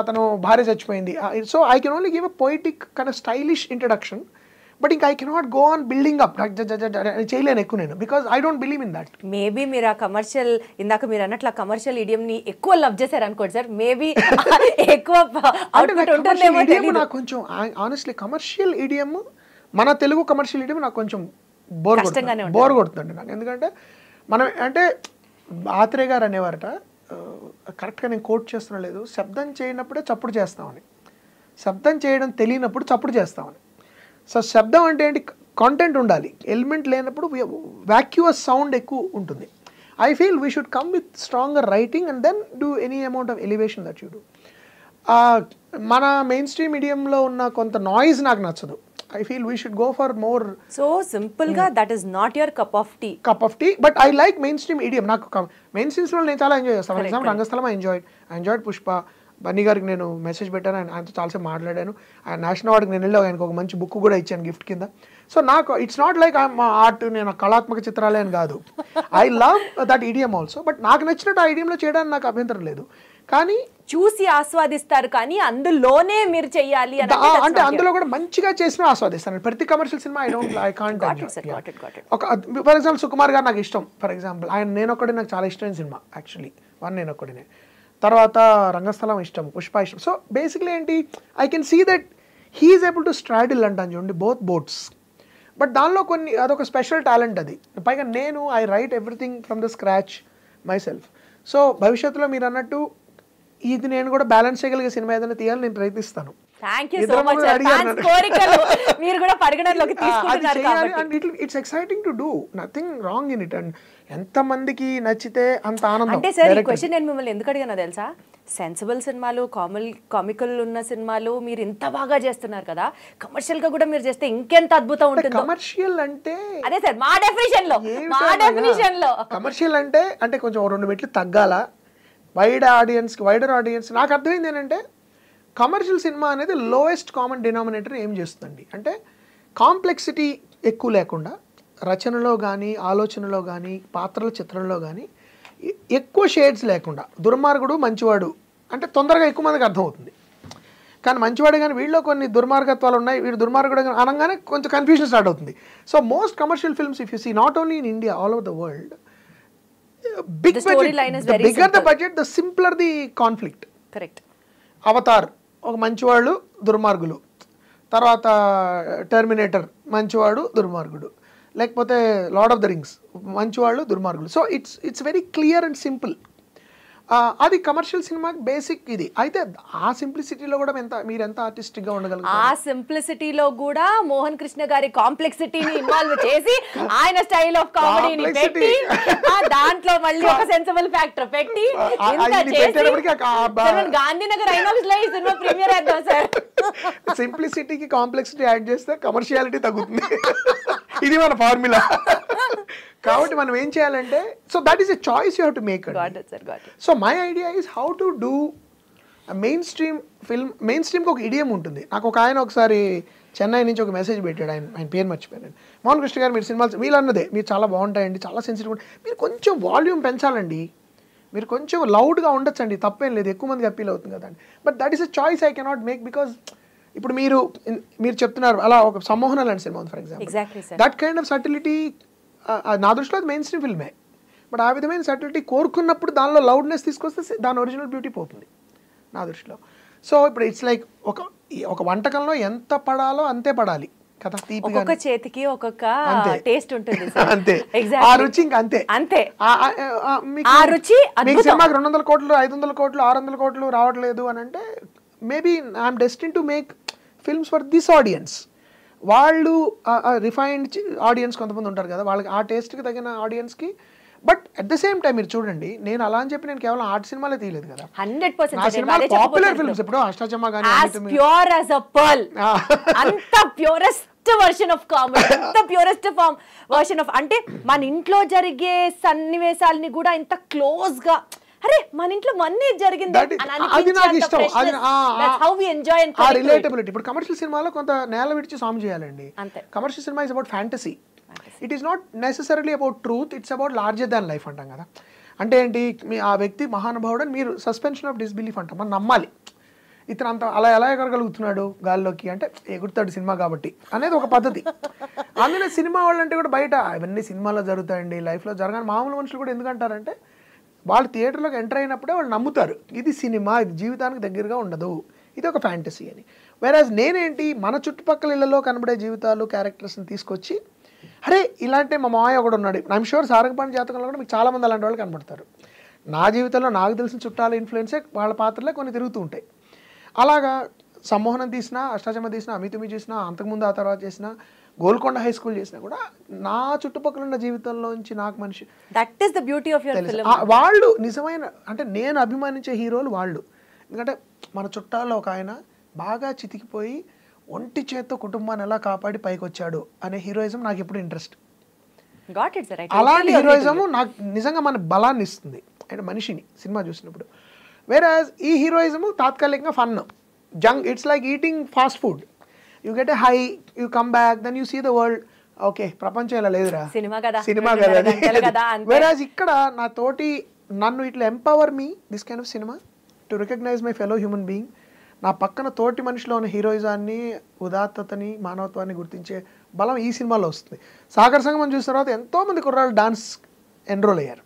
అతను భార్య చచ్చిపోయింది. So I can only give a poetic kind of stylish introduction, but ఇంకా I cannot go on building up చేయలేను ఎక్కువ నేను, because I don't believe in that. Maybe మీరు ఆ కమర్షియల్, ఇందాక మీరు అన్నట్లు కమర్షియల్ ఇడియంని ఎక్కువ లవ్ చేశారు అనుకోండి సార్, మేబీ ఎక్కువ అవుట్పుట్ ఉంటుందేమో తెలియదు. నాకు కొంచెం ఆనెస్ట్లీ కమర్షియల్ ఇడియం, మన తెలుగు కమర్షియల్ ఇడియం నాకు కొంచెం బోర్ కొడుతుందండి నాకు. ఎందుకంటే మనం అంటే ఆత్రేయ గారు అనేవారట, కరెక్ట్గా నేను కోట్ చేస్తున్నా లేదు, శబ్దం చేయనప్పుడే చప్పుడు చేస్తామని, శబ్దం చేయడం తెలియనప్పుడు చప్పుడు చేస్తామని. సో శబ్దం అంటే ఏంటి, కాంటెంట్ ఉండాలి, ఎలిమెంట్ లేనప్పుడు వాక్యూస్ సౌండ్ ఎక్కువ ఉంటుంది. I feel we should come with stronger writing and then do any amount of elevation that you do. మన మెయిన్ స్ట్రీమ్ మీడియంలో ఉన్న కొంత నాయిస్ నాకు నచ్చదు. I feel we should go for more. So simple ga, that is not your cup of tea. But I like mainstream idiom. Naku mainstream lo nenu chaala enjoy chestanu. For example, Rangasthalam I enjoyed Pushpa. Bunny gariki nenu message pettanu, ayantho chaala se maatladanu. National award ki nenu elli ayanku oka manchi book kuda ichchanu gift kinda. So naku it's not like I'm art nenu kalatmaka chitrale ani gaadu. I love that idiom also, but naaku nachinattu aa idiom lo cheyadaniki naaku abhyantaram ledu. కానీ చూసి ఆస్వాదిస్తారు, కానీ అందులోనే మీరు చెయ్యాలి అంటే అందులో కూడా మంచిగా చేసినా ఆస్వాదిస్తాను. ప్రతి కమర్షియల్ సినిమా ఐ కాంట్. ఒక ఫర్ ఎగ్జాంపుల్ సుకుమార్ గారు నాకు ఇష్టం. ఫర్ ఎగ్జాంపుల్ ఆయన నేనొక్కడే నాకు చాలా ఇష్టమైన సినిమా యాక్చువల్లీ, నేనొక్కడినే. తర్వాత రంగస్థలం ఇష్టం, పుష్ప ఇష్టం. సో బేసిక్లీ ఏంటి, I can see that he's able to straddle అంటాను చూడండి, బోత్ బోట్స్. బట్ దానిలో కొన్ని అదొక స్పెషల్ టాలెంట్ అది. పైగా నేను I right everything from the scratch my self. So భవిష్యత్తులో మీరు అన్నట్టు ఇది నేను కూడా బ్యాలెన్స్ చేయగలిగే సినిమా ఏదైనా తీయాలని నేను ప్రయత్నిస్తాను. It's exciting to do, nothing wrong in it. And ఎంత మందికి నచ్చితే అంత ఆనందం. అంటే సార్ ఈ క్వశ్చన్ నేను మిమ్మల్ని ఎందుకు అడిగానో తెలుసా, సెన్సిబుల్ సినిమాలు, కామికల్ ఉన్న సినిమాలు మీరు ఇంత బాగా చేస్తున్నారు కదా, కమర్షియల్ గా కూడా మీరు చేస్తే ఇంకెంత అద్భుతం ఉంటుంది. కమర్షియల్ అంటే అదే సార్ మా డెఫినిషన్ లో కమర్షియల్ అంటే కొంచెం 2 మెట్లు తగ్గాల, వైడర్ ఆడియన్స్. నాకు అర్థమైంది ఏంటంటే కమర్షియల్ సినిమా అనేది లోయెస్ట్ కామన్ డినామినేటర్ ఏం చేస్తుందండి అంటే, కాంప్లెక్సిటీ ఎక్కువ లేకుండా, రచనలో కానీ ఆలోచనలో కానీ పాత్రల చిత్రంలో కానీ ఎక్కువ షేడ్స్ లేకుండా, దుర్మార్గుడు మంచివాడు అంటే తొందరగా ఎక్కువ మందికి అర్థమవుతుంది. కానీ మంచివాడే కానీ వీళ్ళలో కొన్ని దుర్మార్గత్వాలు ఉన్నాయి, వీడు దుర్మార్గుడు అనగానే కొంచెం కన్ఫ్యూజన్ స్టార్ట్ అవుతుంది. So most commercial films if you see not only in India, all over the world, big budget, the bigger the budget, the simpler the conflict. Correct. Avatar ఒక మంచివాళ్ళు దుర్మార్గులు, తర్వాత టెర్మినేటర్ మంచివాడు దుర్మార్గుడు, లేకపోతే లార్డ్ ఆఫ్ ద రింగ్స్ మంచివాళ్ళు దుర్మార్గులు. So it's very clear and simple. అది కమర్షియల్ సినిమాకి బేసిక్ ఇది. అయితే ఆ సింప్లిసిటీలో కూడా మీరు ఎంత ఆర్టిస్టిక్ గా ఉండగలుగుతారు. ఆ సింప్లిసిటీలో కూడా మోహన్ కృష్ణ గారి కాంప్లెక్సిటీని ఇన్వాల్వ్ చేసి ఆయన స్టైల్ ఆఫ్ కామెడీని పెట్టి దాంట్లో మళ్ళీ ఒక సెన్సిబుల్ ఫ్యాక్టర్ పెట్టి గాంధీనగర్ ఐనాక్స్ లో ఈ సినిమా ప్రీమియర్ చేద్దాం సార్. సింప్లిసిటీకి కాంప్లెక్సిటీ యాడ్ చేస్తే కమర్షియాలిటీ తగ్గుతుంది. ఇది మన ఫార్ములా. కాబట్టి మనం ఏం చేయాలంటే, so that is a choice you have to make. So my idea is how to do mainstream film. మెయిన్ స్ట్రీమ్కి ఒక ఇడియం ఉంటుంది. నాకు ఒక ఆయన ఒకసారి చెన్నై నుంచి ఒక మెసేజ్ పెట్టాడు, ఆయన పేరు మర్చిపోయాను. మోహన్ కృష్ణ గారు మీరు సినిమాలు వీళ్ళన్నదే మీరు చాలా బాగుంటాయండి, చాలా సెన్సిటివ్, మీరు కొంచెం వాల్యూమ్ పెంచాలండి, మీరు కొంచెం లౌడ్గా ఉండొచ్చండి, తప్పేం లేదు, ఎక్కువ మందికి అప్పీల్ అవుతుంది కదండి. But that is a choice I cannot make, because ఇప్పుడు మీరు చెప్తున్నారు అలా ఒక సమ్మోహన లాంటి సినిమా ఉంది for example, that kind of subtlety నా దృష్టిలో అది మెయిన్ స్ట్రీమ్ ఫిల్మే. బట్ ఆ విధమైన సటిలిటీ కోరుకున్నప్పుడు దానిలో లౌడ్నెస్ తీసుకొస్తే దాని ఒరిజినల్ బ్యూటీ పోతుంది నా దృష్టిలో. సో ఇప్పుడు ఇట్స్ లైక్ ఒక వంటకంలో ఎంత పడాలో అంతే పడాలి, కదా, తీపి ఒక్కొక్క చేతికి ఒక్కొక్క అంతే. టేస్ట్ ఉంటుంది అంతే, Exactly. ఆ రుచి ఇంకా అంతే అంతే మీకు ఆ రుచి మీకు సినిమాకి 200 కోట్లు 500 కోట్లు 600 కోట్లు రావట్లేదు అని అంటే maybe I'm destined to make films for this audience. వాళ్ళు రిఫైన్డ్ ఆడియన్స్ కొంతమంది ఉంటారు కదా, వాళ్ళకి ఆ టేస్ట్కి తగిన ఆడియన్స్కి. But at the same time మీరు చూడండి, నేను అలా అని చెప్పి నేను కేవలం ఆర్ట్ సినిమాలే తీయలేదు కదా, 100% నా సినిమాలు పాపులర్ ఫిల్మ్స్ ఇప్పుడు Ashtachamma as pure as a pearl అంత ప్యూరెస్ట్ వర్షన్ ఆఫ్ కామెడీ, అంత ప్యూరెస్ట్ ఫామ్ వర్షన్ ఆఫ్, అంటే మన ఇంట్లో జరిగే సన్నివేశాలని కూడా ఇంత క్లోజ్ గా, అరే మన ఇంట్లో మన్నీ జరిగింది అది నాకు ఇష్టం. అది ఆ రిలేటబిలిటీ. ఇప్పుడు కమర్షియల్ సినిమాలో కొంత నేల విడిచి సాము చేయాలండి. Commercial cinema is about fantasy, it is not necessarily about truth, it's about larger than life అంటాం కదా. అంటే ఏంటి, మీ ఆ వ్యక్తి మహానుభావుడు అని మీరు సస్పెన్షన్ ఆఫ్ డిస్బిలీఫ్ అంటాం, మనం నమ్మాలి. ఇతను అంత అలా ఎలా ఎగరగలుగుతున్నాడు గాల్లోకి అంటే ఎగురుతాడు సినిమా కాబట్టి అనేది ఒక పద్ధతి. అందులో సినిమా వాళ్ళు అంటే కూడా బయట ఇవన్నీ సినిమాలో జరుగుతాయండి, లైఫ్లో జరగని మామూలు మనుషులు కూడా ఎందుకంటారంటే వాళ్ళు థియేటర్లోకి ఎంటర్ అయినప్పుడే వాళ్ళు నమ్ముతారు ఇది సినిమా, ఇది జీవితానికి దగ్గరగా ఉండదు, ఇది ఒక ఫ్యాంటసీ అని. వేరాజ్ నేనేంటి, మన చుట్టుపక్కల ఇళ్లలో కనబడే జీవితాలు క్యారెక్టర్స్ని తీసుకొచ్చి, అరే ఇలాంటి మా మామయ్య ఒకడు ఉన్నాడు, ఐమ్ షూర్ సారంగపాణి జాతకంలో కూడా మీకు చాలామంది అలాంటి వాళ్ళు కనబడతారు. నా జీవితంలో నాకు తెలిసిన చుట్టాల ఇన్ఫ్లుయెన్సే వాళ్ళ పాత్రలే కొన్ని తిరుగుతూ ఉంటాయి. అలాగా సమ్మోహనం తీసినా, అష్టాచమ్మ తీసినా, అమితుమి చేసినా, అంతకుముందు ఆ తర్వాత చేసిన గోల్కొండ హై స్కూల్ చేసినా కూడా నా చుట్టుపక్కల ఉన్న జీవితంలోంచి నాకు మనిషి, that is the beauty of your film. వాళ్ళు నిజమైన, అంటే నేను అభిమానించే హీరోలు వాళ్ళు. ఎందుకంటే మన చుట్టాల్లో ఒక ఆయన బాగా చితికిపోయి ఒంటి చేత్తో కుటుంబాన్ని ఎలా కాపాడి పైకి వచ్చాడు అనే హీరోయిజం నాకు ఎప్పుడు ఇంట్రెస్ట్. అలాంటి హీరోయిజం నాకు నిజంగా మన బలాన్ని ఇస్తుంది అంటే మనిషిని సినిమా చూసినప్పుడు. వేరాజ్ ఈ హీరోయిజము తాత్కాలికంగా fun, junk, it's like eating fast food. You get a high, you come back, then you see the world. Okay, ప్రపంచం ఇలా లేదురా, సినిమా కదా. వేరాజ్ ఇక్కడ నా తోటి నన్ను ఇట్లా empower me this kind of cinema to recognise my fellow human being. నా పక్కన తోటి మనిషిలో ఉన్న హీరోయిజాన్ని, ఉదాత్తతని, మానవత్వాన్ని గుర్తించే బలం ఈ సినిమాలో వస్తుంది. సాగర్ సంగమం చూసిన తర్వాత ఎంతోమంది కుర్రాళ్ళు డాన్స్ ఎన్రోల్ అయ్యారు.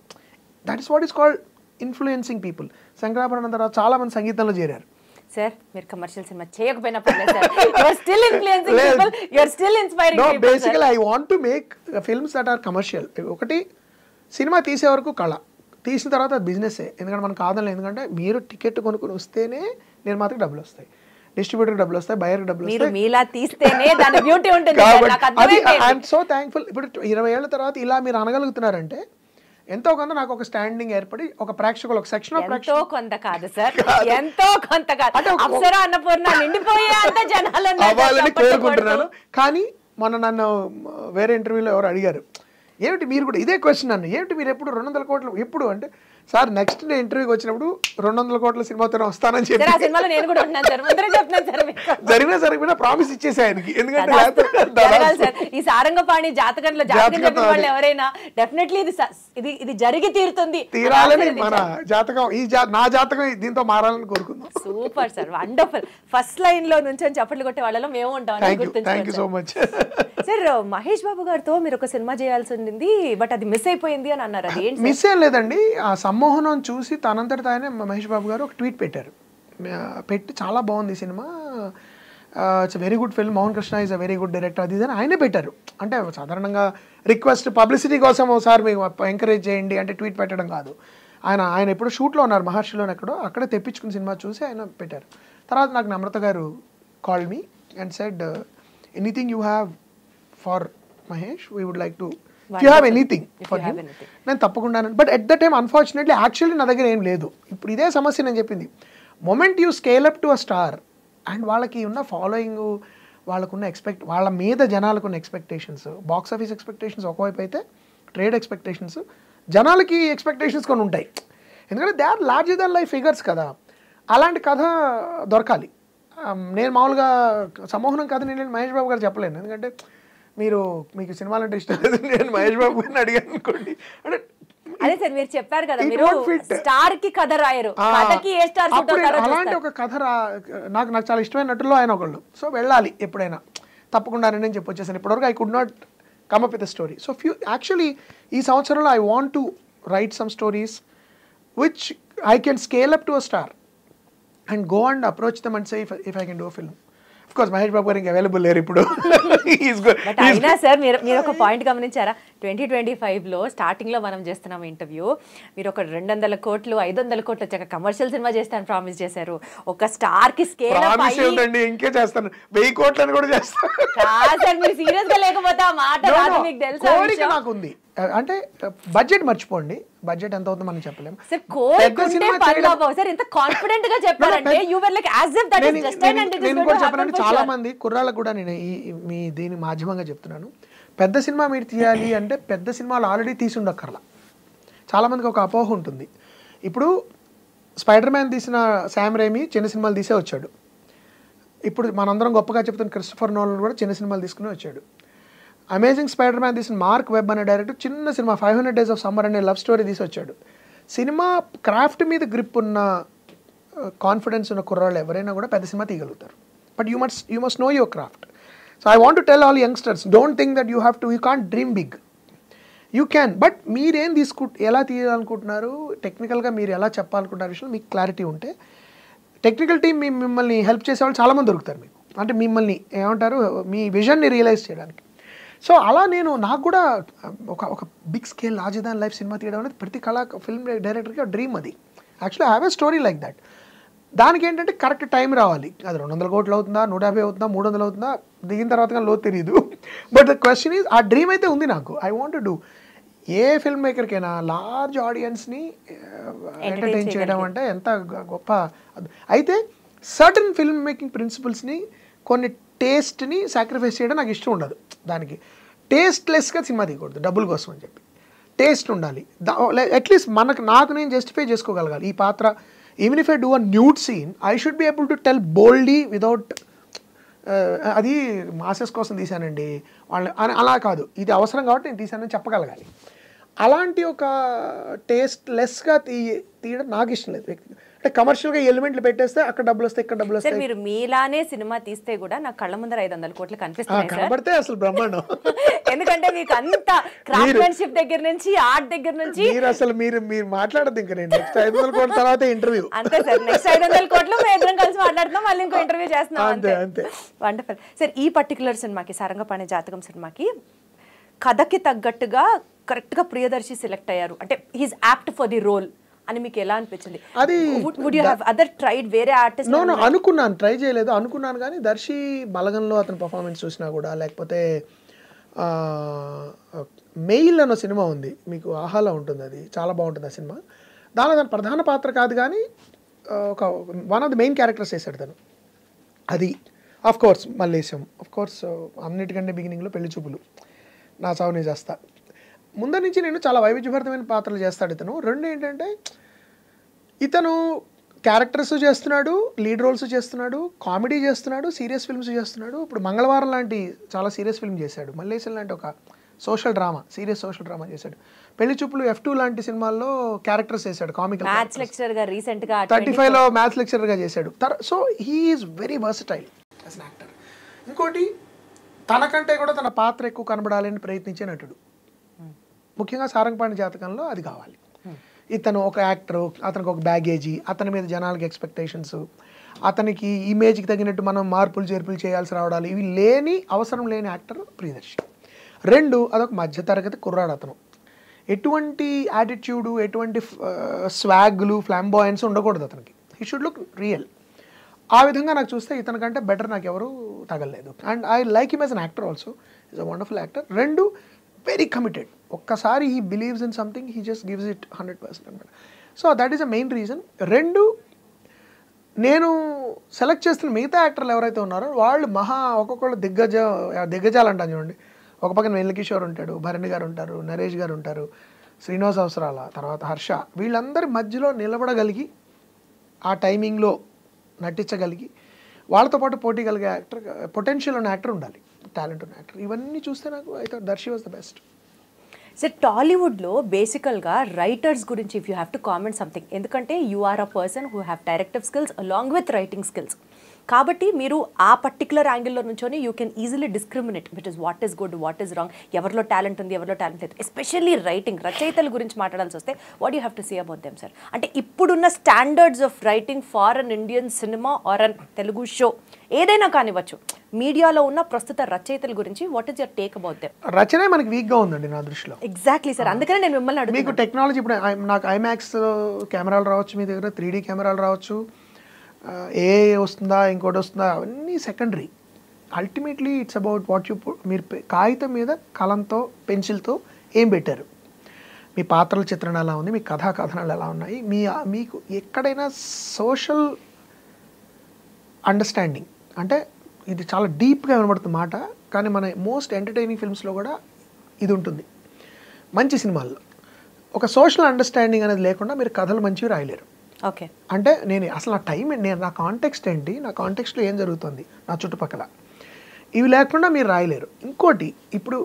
That is what is called influencing people. Shankarabharanam తర్వాత చాలా మంది సంగీతంలో చేరారు. సార్ మీరు కమర్షియల్ సినిమా చేయకపోయినా పర్లేదు sir, you are still influencing people, you are still inspiring people. No, basically I want to make films that are commercial. ఒకటి cinema తీసే వరకు కళ, తీసిన తర్వాత అది బిజినెస్సే. ఎందుకంటే మనకు కాదని, ఎందుకంటే మీరు టికెట్ కొనుక్కొని వస్తేనే నిర్మాతకి డబ్బులు వస్తాయి, డిస్ట్రిబ్యూటర్కి డబ్బులు వస్తాయి, బయర్కి డబ్బులు వస్తాయి. మీలా తీస్తేనే దాని బ్యూటీ ఉంటుంది. I'm so thankful. ఇప్పుడు 20 ఏళ్ల తర్వాత ఇలా మీరు అనగలుగుతున్నారంటే ఎంతో కొంత నాకు ఒక స్టాండింగ్ ఏర్పడి ఒక ప్రేక్షకులు, ఒక సెక్షన్ ఆఫ్ ఎంతో కొంత కాదు సార్, ఎంతో కొంత కాదు, అప్సరా అన్నపూర్ణ నిండిపోయే అంత జనాలు అవ్వాలని కోరుకుంటున్నాను. కానీ మొన్న నన్ను వేరే ఇంటర్వ్యూలో ఎవరు అడిగారు, ఏమిటి మీరు కూడా ఇదే క్వశ్చన్ అన్న, ఏమిటి మీరు ఎప్పుడు 200 కోట్లు ఎప్పుడు అంటే, సార్ నెక్స్ట్ నేను ఇంటర్వ్యూకి వచ్చినప్పుడు 200 కోట్ల సినిమాతో వస్తానని చెప్పి జరిగినా సరిగినా ప్రామిస్ ఇచ్చేసా ఆయనకి. ఎందుకంటే ఈ సారంగపాణి జాతకంలో వాళ్ళు ఎవరైనా డెఫినెట్లీ ఇది జరిగి తీరాలని మన జాతకం, నా జాతకం దీంతో మారాలని కోరుకుందాం. Super sir, wonderful. First line లో నుంచి చప్పట్లు కొట్టే వాళ్ళలో మేము ఉంటాం. Thank you so much. Sir Mahesh Babu గారితో మీరు ఒక సినిమా చేయాల్సి ఉంది, బట్ అది మిస్ అయిపోయింది అని అన్నారు. అది ఏంటి? మిస్ ఏం లేదండి, ఆ సమ్మోహనం చూసి తనంతటి ఆయన మహేష్ బాబు గారు ఒక ట్వీట్ పెట్టారు. పెట్టి చాలా బాగుంది cinema, it's very good film, Mohan Krishna is a very good director, అది అని ఆయనే పెట్టారు. అంటే సాధారణంగా రిక్వెస్ట్ పబ్లిసిటీ కోసం ఒకసారి మీకు ఎంకరేజ్ చేయండి అంటే ట్వీట్ పెట్టడం కాదు. ఆయన ఎప్పుడు షూట్లో ఉన్నారు మహర్షిలోనే ఎక్కడో, అక్కడే తెప్పించుకున్న సినిమా చూసి ఆయన పెట్టారు. తర్వాత నాకు Namrata garu called me and said anything you have for Mahesh, we would like to, if you have anything for him, నేను తప్పకుండా. But at the time unfortunately actually నా దగ్గర ఏం లేదు. ఇప్పుడు ఇదే సమస్య నేను చెప్పింది, moment you scale up to a star and వాళ్ళకి ఉన్న ఫాలోయింగ్, వాళ్ళకున్న వాళ్ళ మీద జనాలకున్న ఎక్స్పెక్టేషన్స్, బాక్స్ ఆఫీస్ ఎక్స్పెక్టేషన్స్ ఒకవైపు అయితే, ట్రేడ్ ఎక్స్పెక్టేషన్స్, జనాలకి ఎక్స్పెక్టేషన్స్ కొన్ని ఉంటాయి. ఎందుకంటే they are larger than life figures కదా. అలాంటి కథ దొరకాలి. నేను మామూలుగా సమ్మోహనం కథ నేను మహేష్ బాబు గారు చెప్పలేను, ఎందుకంటే మీకు సినిమాలంటే ఇష్టం లేదు, నేను మహేష్ బాబు గారిని అడిగాను అనుకోండి. అంటే అదే సార్ మీరు చెప్పారు కదా, మీరు స్టార్ కి కథ రాయరు, కథకి ఏ స్టార్ సూట్ అవుతారో అలాంటి ఒక కథ నాకు చాలా ఇష్టమైన నటుల్లో ఆయన ఒకళ్ళు. సో వెళ్ళాలి ఎప్పుడైనా తప్పకుండా నేను చెప్పొచ్చేసాను. ఇప్పటివరకు I could not come up with a story. So actually ఈ సంవత్సరంలో I want to write some stories which I can scale up to a star and go and approach them and say if I can do a film. Course Mahesh Babu గారు ఇంకా available లేరు ఇప్పుడు. But అయినా sir మీరు ఒక point గమనించారా, 2025లో స్టార్టింగ్లో మనం చేస్తున్నాం ఇంటర్వ్యూ, మీరు ఒక 200 కోట్లు 500 కోట్లు వచ్చాక కమర్షియల్ సినిమా చేస్తాను ప్రామిస్ చేశారు. ఒక స్టార్ కి స్కేల్ ఇంకే చేస్తాను 1000 కోట్లని కూడా చేస్తాను. సార్ మీరు సీరియస్ గా లేకపోతే ఆ మాట రాదు, మీకు తెలుసా? కోరిక నాకుంది. అంటే బడ్జెట్ మర్చిపోండి, బడ్జెట్ ఎంత అవుతుందో మనం చెప్పలేము. సార్ కోరుకుంటే పర్వాలేదు సార్, ఎంత కాన్ఫిడెంట్ గా చెప్పారంటే you were like as if that is just and it is going to happen. చాలా మంది కుర్రాళ్ళకు కూడా నేను మీ దీని మాధ్యమంగా చెప్తున్నాను, పెద్ద సినిమా మీరు తీయాలి అంటే పెద్ద సినిమాలు ఆల్రెడీ తీసి ఉండక్కర్లా. చాలా మందికి ఒక అపోహ ఉంటుంది. ఇప్పుడు స్పైడర్ మ్యాన్ తీసిన శామ్ రైమీ చిన్న సినిమాలు తీసే వచ్చాడు. ఇప్పుడు మనందరం గొప్పగా చెప్తున్న క్రిస్టఫర్ నోలన్ కూడా చిన్న సినిమాలు తీసుకుని వచ్చాడు. అమేజింగ్ స్పైడర్ మ్యాన్ తీసిన మార్క్ వెబ్ అనే డైరెక్టర్ చిన్న సినిమా 500 Days of Summer అనే లవ్ స్టోరీ తీసి వచ్చాడు. సినిమా క్రాఫ్ట్ మీద గ్రిప్ ఉన్న కాన్ఫిడెన్స్ ఉన్న కుర్రాళ్ళు ఎవరైనా కూడా పెద్ద సినిమా తీయగలుగుతారు. But you must know your craft. So I want to tell all youngsters, don't think that you can't dream big. You can, but మీరేం ఎలా తీయాలనుకుంటున్నారు, టెక్నికల్గా మీరు ఎలా చెప్పాలనుకుంటున్నారు విషయంలో మీకు క్లారిటీ ఉంటే టెక్నికల్ టీం మిమ్మల్ని హెల్ప్ చేసేవాళ్ళు చాలామంది దొరుకుతారు మీకు. అంటే మిమ్మల్ని ఏమంటారు, మీ విజన్ని రియలైజ్ చేయడానికి. సో అలా నాకు కూడా ఒక big scale larger than life cinema తీయడం అనేది ప్రతి ఫిల్మ్ డైరెక్టర్కి డ్రీమ్. అది actually I have a story like that. దానికి ఏంటంటే కరెక్ట్ టైం రావాలి. అది 200 కోట్లు అవుతుందా, 150 అవుతుందా, 300 అవుతుందా, దిగిన తర్వాత కానీ లోతు తెలియదు. బట్ ద క్వశ్చన్ ఈజ్, ఆ డ్రీమ్ అయితే ఉంది నాకు. I want to do. ఏ ఫిల్మ్ మేకర్కైనా లార్జ్ ఆడియన్స్ని ఎంటర్టైన్ చేయడం అంటే ఎంత గొప్ప. అయితే సర్టన్ ఫిల్మ్ మేకింగ్ ప్రిన్సిపల్స్ని, కొన్ని టేస్ట్ని సాక్రిఫైస్ చేయడం నాకు ఇష్టం ఉండదు. దానికి టేస్ట్లెస్గా సినిమా తీయకూడదు డబ్బుల కోసం అని చెప్పి. టేస్ట్ ఉండాలి. అట్లీస్ట్ నాకు నేను జస్టిఫై చేసుకోగలగాలి. ఈ పాత్ర, even if I do a nude scene, I should be able to tell boldly without అది మాసెస్ కోసం తీశానండి వాళ్ళని అలా కాదు, ఇది అవసరం కాబట్టి నేను తీశానని చెప్పగలగాలి. అలాంటి ఒక టేస్ట్ లెస్గా తీయడం నాకు ఇష్టం లేదు. అంటే కమర్షియల్గా ఎలిమెంట్లు పెట్టేస్తే అక్కడ డబ్బులు వస్తాయి, ఇక్కడ డబ్బులు వస్తాయి. మీరు మీలానే సినిమా తీస్తే కూడా నాకు కళ్ళ ముందర 500 కోట్లు కనిపిస్తాయి కనబడితే అసలు బ్రహ్మాండం. ఎందుకంటే మీకు అంత క్రాఫ్ట్మెన్షిప్ దగ్గర నుంచి, ఆర్ట్ దగ్గర నుంచి మీరు మాట్లాడద్దు. ఇంకా నేను నెక్స్ట్ 500 కోట్ల తర్వాత ఇంటర్వ్యూ అంతే సార్. నెక్స్ట్ 500 కోట్లు మేము ఇద్దరం కలిసి మాట్లాడుతున్నాం, మళ్ళీ ఇంకో ఇంటర్వ్యూ చేస్తున్నాం. అంతే. Wonderful sir. ఈ పర్టికులర్ సినిమాకి, సారంగపాణి జాతకం సినిమాకి కథకి తగ్గట్టుగా కరెక్ట్గా ప్రియదర్శి సెలెక్ట్ అయ్యారు. అంటే he's apt for the role అని మీకు ఎలా అనిపించింది? అది would you have other tried వేరే ఆర్టిస్ట్? నో అనుకున్నాను, ట్రై చేయలేదు, అనుకున్నాను. కానీ దర్శి బలగంలో అతని పర్ఫార్మెన్స్ చూసినా కూడా, లేకపోతే మెయిల్ అన్న సినిమా ఉంది మీకు, ఆహాలో ఉంటుంది, అది చాలా బాగుంటుంది ఆ సినిమా. దానిలో తన ప్రధాన పాత్ర కాదు కానీ ఒక one of the main characters వేసాడు తను. అది of course Mallesham, of course అన్నిటికంటే బిగినింగ్లో పెళ్లి చూపులు, నా చావుని చేస్తా. ముందు నుంచి నేను చాలా వైవిధ్యభరితమైన పాత్రలు చేస్తాడు ఇతను. రెండు ఏంటంటే, ఇతను క్యారెక్టర్స్ చేస్తున్నాడు, లీడ్ రోల్స్ చేస్తున్నాడు, కామెడీ చేస్తున్నాడు, సీరియస్ ఫిల్మ్స్ చేస్తున్నాడు. ఇప్పుడు మంగళవారం లాంటి చాలా సీరియస్ ఫిల్మ్ చేశాడు. మల్లేశం లాంటి ఒక social drama, serious social drama చేశాడు. పెళ్లి చూపులు F2 లాంటి సినిమాల్లో క్యారెక్టర్స్ చేశాడు, కామికల్. మ్యాథ్స్ లెక్చరర్గా రీసెంట్గా 35లో మ్యాథ్స్ లెక్చరర్గా చేశాడు. So he is very versatile as an actor. ఇంకోటి, తనకంటే కూడా తన పాత్ర ఎక్కువ కనబడాలని ప్రయత్నించే నటుడు. ముఖ్యంగా సారంగపాణి జాతకంలో అది కావాలి. ఇతను ఒక యాక్టరు, అతనికి ఒక బ్యాగేజీ, అతని మీద జనాలకి ఎక్స్పెక్టేషన్స్, అతనికి ఇమేజ్కి తగినట్టు మనం మార్పులు చేర్పులు చేయాల్సి రావడాలు, ఇవి లేని, అవసరం లేని యాక్టర్ ప్రియదర్శి. రెండు, అదొక మధ్యతరగతి కుర్రాడు. అతను ఎటువంటి యాటిట్యూడు, ఎటువంటి స్వాగ్లు, ఫ్లాంబాయన్స్ ఉండకూడదు అతనికి. He should look real. ఆ విధంగా నాకు చూస్తే ఇతనికంటే బెటర్ నాకు ఎవరు తగలలేదు. And I like him as an actor also, is a wonderful actor. రెండు, వెరీ కమిటెడ్. ఒక్కసారి he believes in something, he just gives it 100% అనమాట. So that is a main reason. రెండు, నేను సెలెక్ట్ చేస్తున్న మిగతా యాక్టర్లు ఎవరైతే ఉన్నారో వాళ్ళు ఒక్కొక్కళ్ళు దిగ్గజాలు అంటాను చూడండి. ఒక పక్కన వెన్నెలకిషోర్ ఉంటాడు, భరణి గారు ఉంటారు, నరేష్ గారు ఉంటారు, శ్రీనివాస్ అవసరాల, తర్వాత హర్ష. వీళ్ళందరి మధ్యలో నిలబడగలిగి, ఆ టైమింగ్లో నటించగలిగి, వాళ్ళతో పాటు పోటీ కలిగే యాక్టర్, పొటెన్షియల్ ఉన్న యాక్టర్ ఉండాలి, టాలెంట్ ఉన్న యాక్టర్. ఇవన్నీ చూస్తే నాకు I thought Darshi was the best. Sir, టాలీవుడ్లో బేసికల్గా రైటర్స్ గురించి if you have to comment something, ఎందుకంటే you are a person who have directive skills along with writing skills. కాబట్టి మీరు ఆ పర్టికులర్ యాంగిల్లో నుంచొని you can easily discriminate which is what is good what is wrong, ఎవరిలో talent ఉంది ఎవరిలో talent లేదు. ఎస్పెషల్లీ రైటింగ్, రచయితల గురించి మాట్లాడాల్సి వస్తే what you have to say about them sir? అంటే ఇప్పుడున్న standards of writing for an Indian cinema or an Telugu show ఏదైనా కానివ్వచ్చు, మీడియాలో ఉన్న ప్రస్తుత రచయితల గురించి what is your take about them? రచనే మనకి వీక్గా ఉందండి నా దృష్టిలో. ఎగ్జాక్ట్లీ సార్, అందుకనే నేను మిమ్మల్ని అడుగుతాను. మీకు టెక్నాలజీ ఇప్పుడు నాకు ఐమాక్స్ కెమెరాలు రావచ్చు, మీ దగ్గర 3D కెమెరాలు రావచ్చు, ఏ వస్తుందా ఇంకోటి వస్తుందా అవన్నీ secondary. Ultimately it's about what you మీరు కాగితం మీద కలంతో పెన్సిల్తో ఏం పెట్టారు, మీ పాత్రల చిత్రణ ఎలా ఉంది, మీ కథా కథనాలు ఎలా ఉన్నాయి, మీకు ఎక్కడైనా సోషల్ అండర్స్టాండింగ్, అంటే ఇది చాలా డీప్గా వినబడుతుంది మాట, కానీ మన మోస్ట్ ఎంటర్టైనింగ్ ఫిల్మ్స్లో కూడా ఇది ఉంటుంది. మంచి సినిమాల్లో ఒక సోషల్ అండర్స్టాండింగ్ అనేది లేకుండా మీరు కథలు మంచివి రాయలేరు. ఓకే, అంటే నేను అసలు నా టైం నా కాంటెక్స్ట్ ఏంటి, నా కాంటెక్స్ట్లో ఏం జరుగుతుంది నా చుట్టుపక్కల, ఇవి లేకుండా మీరు రాయలేరు. ఇంకోటి, ఇప్పుడు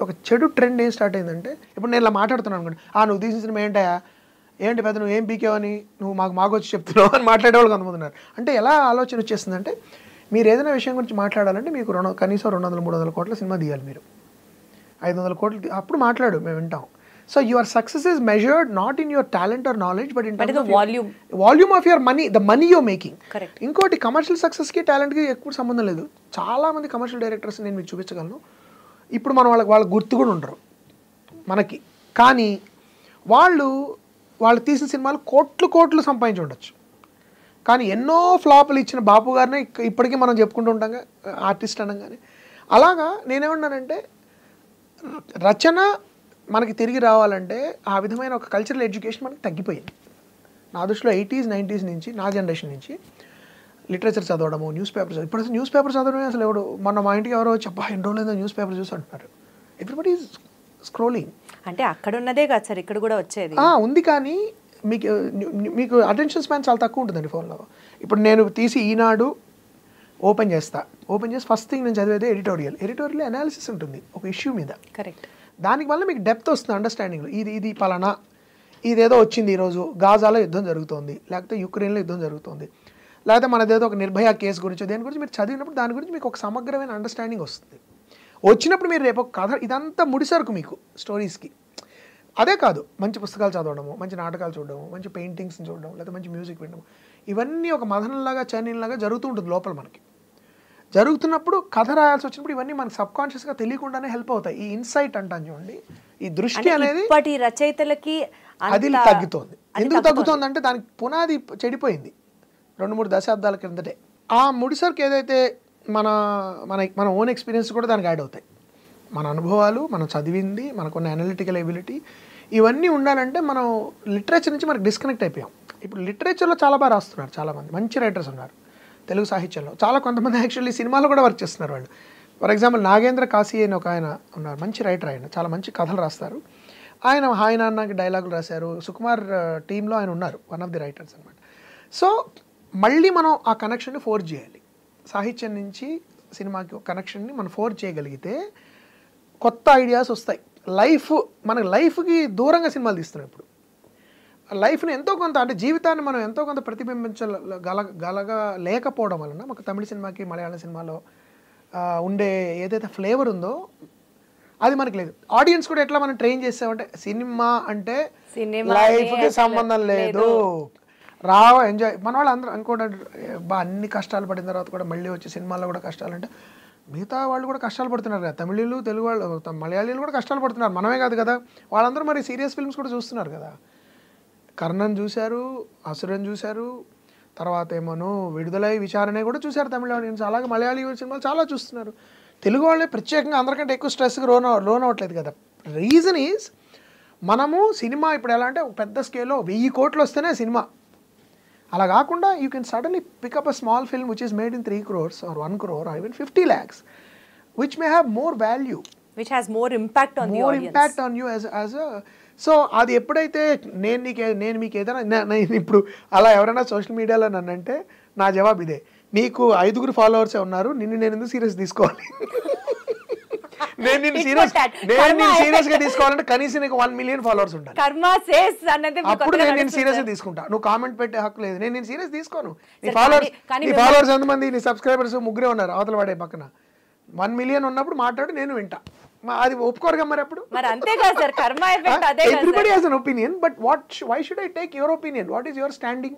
ఒక చెడు ట్రెండ్ ఏం స్టార్ట్ అయిందంటే, ఇప్పుడు నేను ఇలా మాట్లాడుతున్నాను అనుకోండి, నువ్వు తీసిన సినిమా ఏంటయా, ఏంటి పెద్ద నువ్వు ఏం పీకేవని నువ్వు మాకు వచ్చి చెప్తున్నావు అని మాట్లాడేవాళ్ళు కొంతమంది ఉన్నారు. అంటే ఎలా ఆలోచన వచ్చేస్తుందంటే, మీరు ఏదైనా విషయం గురించి మాట్లాడాలంటే మీకు కనీసం 200-300 కోట్ల సినిమా తీయాలి, మీరు 500 కోట్లు అప్పుడు మాట్లాడు, మేము వింటాం. So your success is measured not in your talent or knowledge but in volume of your money, the money you're making. ఇంకోటి, కమర్షియల్ సక్సెస్కి టాలెంట్కి ఎక్కువ సంబంధం లేదు. చాలామంది కమర్షియల్ డైరెక్టర్స్ నేను మీకు చూపించగలను. ఇప్పుడు మనం వాళ్ళకి గుర్తు కూడా ఉండరు మనకి, కానీ వాళ్ళు తీసిన సినిమాలు కోట్లు సంపాదించి ఉండొచ్చు, కానీ ఎన్నో ఫ్లాపులు ఇచ్చిన బాపు గారిని ఇప్పటికీ మనం చెప్పుకుంటూ ఉంటాం ఆర్టిస్ట్ అనగానే. అలాగా నేనేమన్నానంటే, రచన మనకి తిరిగి రావాలంటే ఆ విధమైన ఒక కల్చరల్ ఎడ్యుకేషన్ మనకి తగ్గిపోయింది. నా దృష్టిలో 80s 90s నుంచి, నా జనరేషన్ నుంచి లిటరేచర్ చదవడము, న్యూస్ పేపర్ చదవడం. ఇప్పుడు అసలు న్యూస్ పేపర్ చదవడమే అసలు ఎవడు, మా ఇంటికి ఎవరో చెప్పా ఎన్ని రోజులు న్యూస్ పేపర్ చూసి అంటున్నారు. Everybody is scrolling. అంటే అక్కడ ఉన్నదే కాదు సార్, ఇక్కడ కూడా వచ్చేది ఉంది, కానీ మీకు అటెన్షన్ స్పాన్ చాలా తక్కువ ఉంటుందండి ఫోన్లో. ఇప్పుడు నేను తీసి ఈనాడు ఓపెన్ చేసి ఫస్ట్ థింగ్ నేను చదివేదే ఎడిటోరియల్ అనాలిసిస్ ఉంటుంది ఒక ఇష్యూ మీద. కరెక్ట్. దానికి వల్ల మీకు డెప్త్ వస్తుంది అండర్స్టాండింగ్లో. ఇది పలానా, ఇదేదో వచ్చింది ఈరోజు గాజాలో యుద్ధం జరుగుతోంది, లేకపోతే యుక్రెయిన్లో యుద్ధం జరుగుతుంది, లేకపోతే మనదేదో ఒక నిర్భయ కేసు గురించి, దేని గురించి మీరు చదివినప్పుడు దాని గురించి మీకు ఒక సమగ్రమైన అండర్స్టాండింగ్ వస్తుంది. వచ్చినప్పుడు మీరు రేపు ఒక కథ, ఇదంతా ముడిసరుకు మీకు స్టోరీస్కి. అదే కాదు, మంచి పుస్తకాలు చదవడము, మంచి నాటకాలు చూడడము, మంచి పెయింటింగ్స్ చూడడం, లేకపోతే మంచి మ్యూజిక్ వినడం, ఇవన్నీ ఒక మదనంలాగా చైనీలాగా జరుగుతూ ఉంటుంది లోపల మనకి. జరుగుతున్నప్పుడు కథ రాయాల్సి వచ్చినప్పుడు ఇవన్నీ మనకి సబ్కాన్షియస్గా తెలియకుండానే హెల్ప్ అవుతాయి. ఈ ఇన్సైట్ అంటాను చూడండి, ఈ దృష్టి అనేది రచయితలకి అది తగ్గుతోంది. ఎందుకు తగ్గుతోంది అంటే దానికి పునాది చెడిపోయింది 2-3 దశాబ్దాల క్రిందటే. ఆ ముడిసరుకు ఏదైతే మన ఓన్ ఎక్స్పీరియన్స్ కూడా దానికి యాడ్ అవుతాయి. మన అనుభవాలు, మనం చదివింది, మనకున్న అనలిటికల్ ఎబిలిటీ, ఇవన్నీ ఉండాలంటే మనం లిటరేచర్ నుంచి మనకు డిస్కనెక్ట్ అయిపోయాం. ఇప్పుడు లిటరేచర్లో చాలా బాగా రాస్తున్నారు, చాలామంది మంచి రైటర్స్ ఉన్నారు తెలుగు సాహిత్యంలో. కొంతమంది యాక్చువల్లీ సినిమాలో కూడా వర్క్ చేస్తున్నారు వాళ్ళు. ఫర్ ఎగ్జాంపుల్ నాగేంద్ర కాశీ అని ఒక ఆయన ఉన్నారు, మంచి రైటర్, ఆయన చాలా మంచి కథలు రాస్తారు. ఆయన హాయ్ నాన్నకి డైలాగులు రాశారు. సుకుమార్ టీంలో ఆయన ఉన్నారు, వన్ ఆఫ్ ది రైటర్స్ అనమాట. సో మళ్ళీ మనం ఆ కనెక్షన్ని ఫోర్జ్ చేయాలి. సాహిత్యం నుంచి సినిమాకి కనెక్షన్ని మనం ఫోర్జ్ చేయగలిగితే కొత్త ఐడియాస్ వస్తాయి. మనకి లైఫ్కి దూరంగా సినిమాలు తీస్తున్నాం ఇప్పుడు. లైఫ్ని ఎంతో కొంత, అంటే జీవితాన్ని మనం ఎంతో కొంత ప్రతిబింబించగలగా లేకపోవడం వలన మాకు తమిళ సినిమాకి మలయాళం సినిమాలో ఉండే ఏదైతే ఫ్లేవర్ ఉందో అది మనకి లేదు. ఆడియన్స్ కూడా ఎట్లా మనం ట్రైన్ చేసామంటే, సినిమా అంటే లైఫ్కి సంబంధం లేదు, ఎంజాయ్. మన వాళ్ళు అందరూ అనుకోండి, అన్ని కష్టాలు పడిన తర్వాత కూడా మళ్ళీ వచ్చి సినిమాల్లో కూడా కష్టాలు అంటే, మిగతా వాళ్ళు కూడా కష్టాలు పడుతున్నారు కదా, తమిళీలు, తెలుగు వాళ్ళు, మలయాళీలు కూడా కష్టాలు పడుతున్నారు, మనమే కాదు కదా. వాళ్ళందరూ మరి సీరియస్ ఫిల్మ్స్ కూడా చూస్తున్నారు కదా. కర్ణన్ చూశారు, అసురన్ చూశారు, తర్వాత ఏమోను విడుదలై విచారణ కూడా చూశారు తమిళ ఆడియన్స్. అలాగే మలయాళీ సినిమాలు చాలా చూస్తున్నారు. తెలుగు వాళ్ళే ప్రత్యేకంగా అందరికంటే ఎక్కువ స్ట్రెస్కి లోన్ అవ్వట్లేదు కదా. రీజన్ ఈజ్, మనము సినిమా ఇప్పుడు ఎలా అంటే పెద్ద స్కేల్లో 1000 కోట్లు వస్తేనే సినిమా, అలా కాకుండా you can suddenly pick up a small film which is made in 3 crores or 1 crore or even 50 lakhs, which may have more value, which has more impact on the audience, impact on you as a. So అది ఎప్పుడైతే నేను మీకు ఏదైనా, నేను ఇప్పుడు అలా ఎవరైనా social మీడియాలో నన్ను అంటే నా జవాబు ఇదే, నీకు 5 followers ఉన్నారు, నేను ఎందుకు సీరియస్ తీసుకోవాలి. నేను నిన్ను సీరియస్ గా తీసుకోవాలంటే కనీసం నీకు 1 million ఫాలోవర్స్ ఉండాలి. కర్మ సేస్ అన్నది అప్పుడు నేను సీరియస్ గా తీసుకుంటా. నువ్వు కామెంట్ పెట్టే హక్కు లేదు. నేను సీరియస్ తీసుకోను. నీ ఫాలోవర్స్ ఎంతమంది, నీ సబ్స్క్రైబర్స్ 3 ఉన్నారు అవతల వాడే పక్కన. 1 million ఉన్నప్పుడు మాట్లాడి నేను వింటా. అది ఒప్పుకోరుగా మరి అప్పుడు. మరి అంతే కదా సార్, కర్మ ఎఫెక్ట్ అదే. Everybody has an opinion, but why should I take your opinion? What is your standing?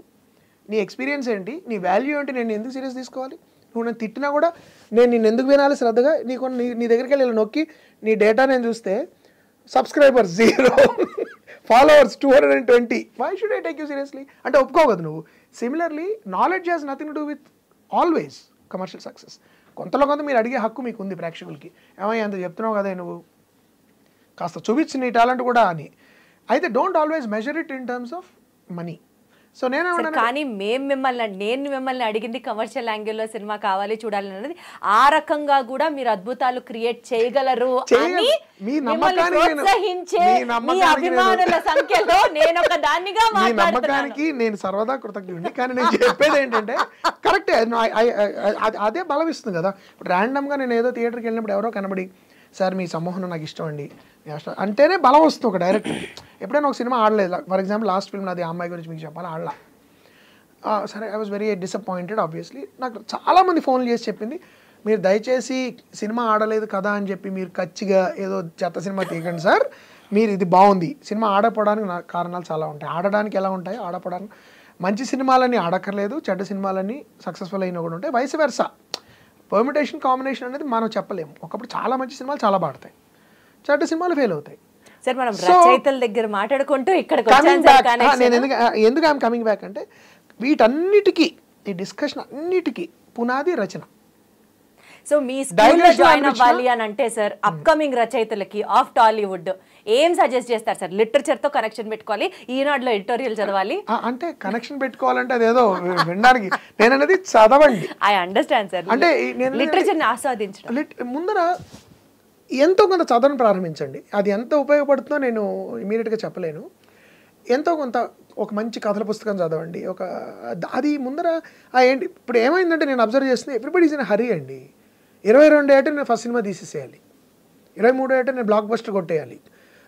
నీ ఎక్స్పీరియన్స్ ఏంటి, నీ వాల్యూ ఏంటి? నేను ఎందుకు సీరియస్ తీసుకోవాలి? నువ్వు నేను తిట్టినా కూడా నేను నిన్ను ఎందుకు వినాలి శ్రద్ధగా? నీ దగ్గరికి వెళ్ళి నొక్కి నీ డేటా నేను చూస్తే subscribers 0, followers 220. Why should I take you seriously అంటే ఒప్పుకోవద్దు నువ్వు. Similarly knowledge has nothing to do with always commercial success. కొంతలో కొంత మీరు అడిగే హక్కు మీకు ఉంది ప్రేక్షకులకి. ఏమయ్య అంత చెప్తున్నావు కదా నువ్వు, కాస్త చూపించు నీ టాలెంట్ కూడా అని. అయితే don't always measure it in terms of money. So కానీ నేను మిమ్మల్ని అడిగింది కమర్షియల్ యాంగిల్లో సినిమా కావాలి చూడాలి అనేది. ఆ రకంగా కూడా మీరు అద్భుతాలు క్రియేట్ చేయగలరు అని ప్రోత్సహించే మీ అభిమానుల సంఖ్యలో నేను ఒక దానిగా నమ్మకానికి నేను సర్వదా కృతజ్ఞుడిని. కానీ నేను చెప్పేది ఏంటంటే కరెక్టే, అదే బలం ఇస్తుంది కదా. ఇప్పుడు ర్యాండమ్ గా నేను ఏదో థియేటర్కి వెళ్ళినప్పుడు ఎవరో కనబడి సార్ మీ సమ్మోహనం నాకు ఇష్టం అండి అంటేనే బలం వస్తుంది ఒక డైరెక్టర్కి. ఎప్పుడైనా ఒక సినిమా ఆడలేదు, ఫర్ ఎగ్జాంపుల్ లాస్ట్ ఫిల్మ్ నాది, ఆ అమ్మాయి గురించి మీకు చెప్పాలి, ఆడలా. సరే I was very disappointed obviously. నాకు చాలామంది ఫోన్లు చేసి చెప్పింది, మీరు దయచేసి సినిమా ఆడలేదు కదా అని చెప్పి మీరు ఖచ్చిగా ఏదో చెత్త సినిమా తీయకండి సార్, మీరు ఇది బాగుంది. సినిమా ఆడపోవడానికి కారణాలు చాలా ఉంటాయి. ఆడడానికి ఎలా ఉంటాయి, ఆడపోవడానికి మంచి సినిమాలన్నీ ఆడక్కర్లేదు, చెడ్డ సినిమాలన్నీ సక్సెస్ఫుల్ అయినా కూడా ఉంటాయి, వైస్ వెర్సా. పర్మిటేషన్ కాంబినేషన్ అనేది మనం చెప్పలేము. ఒకప్పుడు చాలా మంచి సినిమాలు చాలా బాడతాయి, చెడ్డ సినిమాలు ఫెయిల్ అవుతాయి. సార్ మనం రచయితల దగ్గర మాట్లాడుకుంటూ ఇక్కడికి ఎందుకు ఐఎమ్ కమింగ్ బ్యాక్ అంటే వీటన్నిటికీ, ఈ డిస్కషన్ అన్నిటికీ పునాది రచన. సో మీ స్కూల్లో జాయిన్ అవ్వాలి అని అంటే సార్ అప్కమింగ్ రచయితలకి ఆఫ్ టాలీవుడ్ ఏం సజెస్ట్ చేస్తారు సార్? లిటరేచర్ తో కనెక్షన్ పెట్టుకోవాలి, ఈనాడులో ఎడిటోరియల్ చదవాలి అంటే కనెక్షన్ పెట్టుకోవాలంటే అదేదో వినడానికి, నేను అనేది చదవండి. I understand sir. అంటే లిటరేచర్ ని ఆస్వాదించడం ముందర ఎంతో కొంత చదవడం ప్రారంభించండి. అది ఎంత ఉపయోగపడుతుందో నేను ఇమీడియట్గా చెప్పలేను. ఎంతో కొంత ఒక మంచి కథల పుస్తకం చదవండి. అది ముందర ఏంటి ఇప్పుడు ఏమైందంటే నేను అబ్జర్వ్ చేస్తుంది, ఎవ్రీబడి ఈజ్ ఇన్ హరీ అండి. 22 ఏట నేను ఫస్ట్ సినిమా తీసేసేయాలి, 23 ఏట నేను బ్లాక్ బస్టర్ కొట్టేయాలి,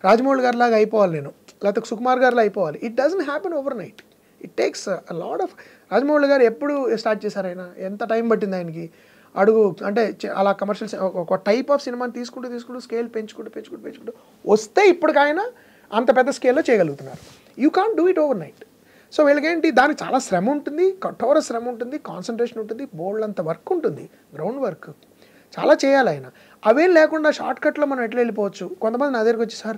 రాజమౌళి గారి లాగా అయిపోవాలి నేను, లేకపోతే సుకుమార్ గారిలా అయిపోవాలి. It doesn't happen over night. It takes a lot of. Rajamouli గారు ఎప్పుడు స్టార్ట్ చేశారు, ఆయన ఎంత టైం పట్టింది ఆయనకి అడుగు అంటే అలా కమర్షియల్ ఒక టైప్ ఆఫ్ సినిమాని తీసుకుంటూ స్కేల్ పెంచుకుంటూ వస్తే ఇప్పటికైనా అంత పెద్ద స్కేల్లో చేయగలుగుతున్నారు. You can't do it overnight. So వీళ్ళకేంటి, దానికి చాలా శ్రమ ఉంటుంది, కఠోర శ్రమ ఉంటుంది, కాన్సన్ట్రేషన్ ఉంటుంది, బోల్డ్ అంత వర్క్ ఉంటుంది, గ్రౌండ్ వర్క్ చాలా చేయాలి ఆయన. అవేం లేకుండా షార్ట్ కట్లో మనం ఎట్లా వెళ్ళిపోవచ్చు. కొంతమంది నా దగ్గరికి వచ్చి సార్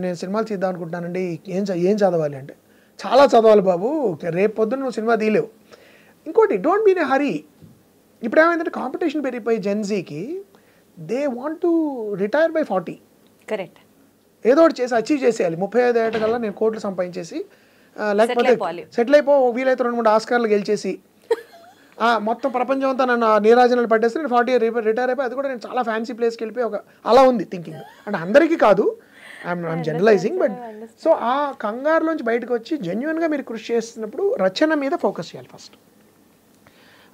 నేను సినిమాలు తీద్దాం అనుకుంటున్నానండి, ఏం చదవాలి అంటే, చాలా చదవాలి బాబు, రేపు పొద్దున్న నువ్వు సినిమా తీయలేవు. ఇంకోటి don't be in a hurry. ఇప్పుడు ఏమైందంటే కాంపిటీషన్ పెరిగిపోయి జెన్జీకి they want to retire by 40. Correct. ఏదో ఒకటి చేసి అచీవ్ చేసేయాలి. 35 ఏట కల్లా నేను కోట్లు సంపాదించేసి, లేకపోతే సెటిల్ అయిపో, వీలైతే 2-3 ఆస్కార్లు గెలిచేసి మొత్తం ప్రపంచం అంతా నన్ను నీరాజనాలు పట్టేసి నేను 40 రిటైర్ అయిపోయి, అది కూడా నేను చాలా ఫ్యాన్సీ ప్లేస్కి వెళ్ళిపోయి అలా ఉంది థింకింగ్. అంటే అందరికీ కాదు, ఐఎమ్ జనరలైజింగ్. బట్ సో ఆ కంగారులోంచి బయటకు వచ్చి జెన్యున్గా మీరు కృషి చేస్తున్నప్పుడు రచన మీద ఫోకస్ చేయాలి ఫస్ట్.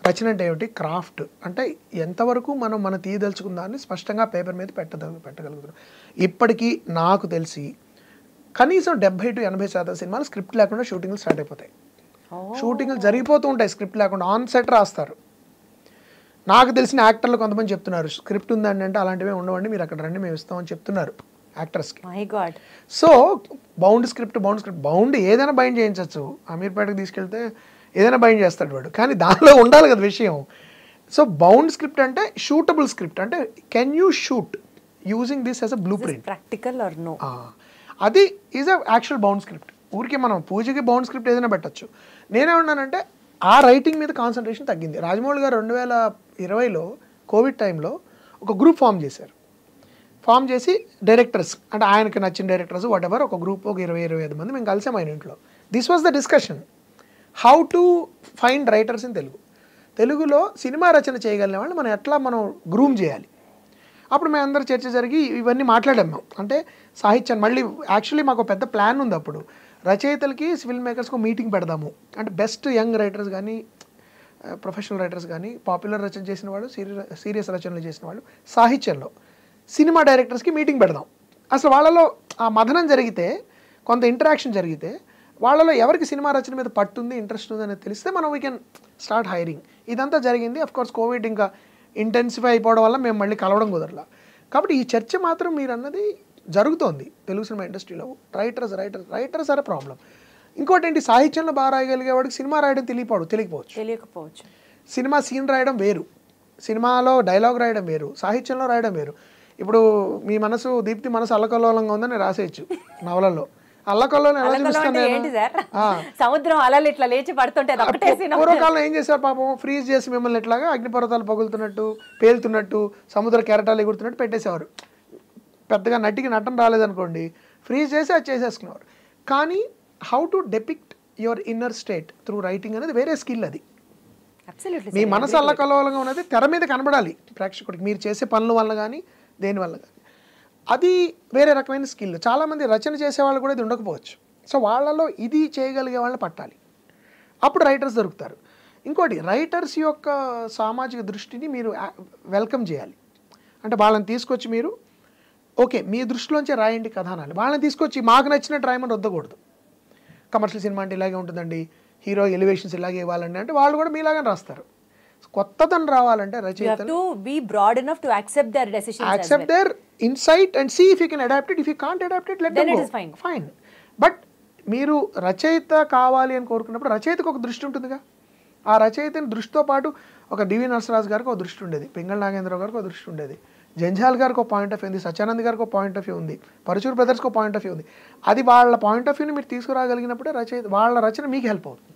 రచన అంటే ఏమిటి, క్రాఫ్ట్ అంటే ఎంతవరకు మనం తీయదలుచుకున్న దాన్ని స్పష్టంగా పేపర్ మీద పెట్టగలుగుతున్నాం. ఇప్పటికీ నాకు తెలిసి కనీసం 70 to 80% సినిమాలు స్క్రిప్ట్ లేకుండా షూటింగ్లు స్టార్ట్ అయిపోతాయి. షూటింగ్లు జరిగిపోతూ ఉంటాయి స్క్రిప్ట్ లేకుండా, ఆన్ సెట్ రాస్తారు. నాకు తెలిసిన యాక్టర్లు కొంతమంది చెప్తున్నారు స్క్రిప్ట్ ఉందండి అంటే అలాంటివే ఉండవండి, మీరు అక్కడ రండి మేము ఇస్తామని చెప్తున్నారు యాక్టర్స్కి. సో బౌండ్ ఏదైనా బైండ్ చేయించవచ్చు. అమీర్పేటకు తీసుకెళ్తే ఏదైనా బైండ్ చేస్తాడు వాడు, కానీ దానిలో ఉండాలి కదా విషయం. సో బౌండ్ స్క్రిప్ట్ అంటే షూటబుల్ స్క్రిప్ట్ అంటే can you shoot using this as a blueprint, practical or no, అది is a actual bound script. ఊరికే మనం పూజకి బౌండ్ స్క్రిప్ట్ ఏదైనా పెట్టచ్చు. నేనేమన్నానంటే ఆ రైటింగ్ మీద కాన్సన్ట్రేషన్ తగ్గింది. రాజమౌళి గారు 2020లో కోవిడ్ టైంలో ఒక గ్రూప్ ఫామ్ చేసి డైరెక్టర్స్ అంటే ఆయనకు నచ్చిన డైరెక్టర్స్ వాటెవర్ ఒక గ్రూప్, ఒక 20-25 మంది మేము కలిసాం ఆయన ఇంట్లో. This was the discussion, how to find writers in తెలుగులో సినిమా రచన చేయగలిగిన వాళ్ళు మనం గ్రూమ్ చేయాలి. అప్పుడు మేము అందరూ చర్చ జరిగి ఇవన్నీ మాట్లాడాం మేము. అంటే సాహిత్యాన్ని మళ్ళీ యాక్చువల్లీ మాకు పెద్ద ప్లాన్ ఉంది. అప్పుడు రచయితలకి ఫిల్మ్ మేకర్స్కి మీటింగ్ పెడదాము అంటే బెస్ట్ యంగ్ రైటర్స్ కానీ ప్రొఫెషనల్ రైటర్స్ కానీ పాపులర్ రచన చేసిన వాళ్ళు, సీరియస్ రచనలు చేసిన వాళ్ళు, సాహిత్యంలో సినిమా డైరెక్టర్స్కి మీటింగ్ పెడదాం. అసలు వాళ్ళలో ఆ మదనం జరిగితే, కొంత ఇంటరాక్షన్ జరిగితే, వాళ్ళలో ఎవరికి సినిమా రచన మీద పట్టుంది, ఇంట్రెస్ట్ ఉంది అనేది తెలిస్తే మనం వీ కెన్ స్టార్ట్ హైరింగ్. ఇదంతా జరిగింది. అఫ్ కోర్స్ కోవిడ్ ఇంకా ఇంటెన్సిఫై అయిపోవడం వల్ల మేము మళ్ళీ కలవడం కుదరలా. కాబట్టి ఈ చర్చ మాత్రం మీరు అన్నది జరుగుతోంది తెలుగు సినిమా ఇండస్ట్రీలో. Writers are problem. ఇంకోటి ఏంటి, సాహిత్యంలో బాగా రాయగలిగే వాడికి సినిమా రాయడం తెలియకపోవచ్చు. సినిమా సీన్ రాయడం వేరు, సినిమాలో డైలాగ్ రాయడం వేరు, సాహిత్యంలో రాయడం వేరు. ఇప్పుడు మీ మనసు దీప్తి మనసు అల్లకల్లోలంగా ఉందని రాసేయచ్చు నవలలో. అల్లకల్లోలం ఎలా చూపిస్తాను, సముద్రం అలలు ఇట్లా లేచి పడుతుంటే పూర్వకాలంలో ఏం చేశారు పాపం, ఫ్రీజ్ చేసి మిమ్మల్ని ఎట్లాగా అగ్నిపర్వతాలు పగులుతున్నట్టు, పేలుతున్నట్టు, సముద్ర కెరటాలు ఎగురుతున్నట్టు పెట్టేసేవారు. పెద్దగా నటికి నటన రాలేదనుకోండి, ఫ్రీజ్ చేసి అది చేసేసుకునేవారు. కానీ how to depict your inner state through writing అనేది వేరే స్కిల్. అది మీ మనసు అల్లకల్లోలంగా ఉన్నది తెర మీద కనబడాలి ప్రేక్షకుడికి, మీరు చేసే పనుల వల్ల కానీ దేనివల్ల కానీ. అది వేరే రకమైన స్కిల్. చాలామంది రచన చేసేవాళ్ళు కూడా ఇది ఉండకపోవచ్చు. సో వాళ్ళలో ఇది చేయగలిగే వాళ్ళని పట్టాలి, అప్పుడు రైటర్స్ దొరుకుతారు. ఇంకోటి, రైటర్స్ యొక్క సామాజిక దృష్టిని మీరు వెల్కమ్ చేయాలి. అంటే వాళ్ళని తీసుకొచ్చి మీరు ఓకే మీ దృష్టిలోంచే రాయండి కథానాలు, వాళ్ళని తీసుకొచ్చి మాకు నచ్చినట్టు రాయమని వద్దకూడదు. కమర్షియల్ సినిమా అంటే ఇలాగే ఉంటుందండి, హీరో ఎలివేషన్స్ ఇలాగే ఇవ్వాలండి అంటే వాళ్ళు కూడా మీలాగానే రాస్తారు. కొత్తదనం రావాలంటే రచయితలు accept their insight and see if you can adapt it. If you can't adapt it, let them go. Fine. But మీరు రచయిత కావాలి అని కోరుకున్నప్పుడు రచయితకు ఒక దృష్టి ఉంటుందిగా. ఆ రచయితని దృష్టితో పాటు ఒక డివి నరసరాజు గారికి ఒక దృష్టి ఉండేది, పింగళ నాగేంద్రరావు గారికి ఒక దృష్టి ఉండేది, జంజాల్ గారికి ఒక పాయింట్ ఆఫ్ వ్యూ ఉంది, సత్యానంద్ గారికి ఒక పాయింట్ ఆఫ్ వ్యూ ఉంది, పరచూర్ బ్రదర్స్కి ఒక పాయింట్ ఆఫ్ వ్యూ ఉంది. అది వాళ్ళ పాయింట్ ఆఫ్ వ్యూని మీరు తీసుకురాగలిగినప్పుడే రచయిత వాళ్ళ రచన మీకు హెల్ప్ అవుతుంది.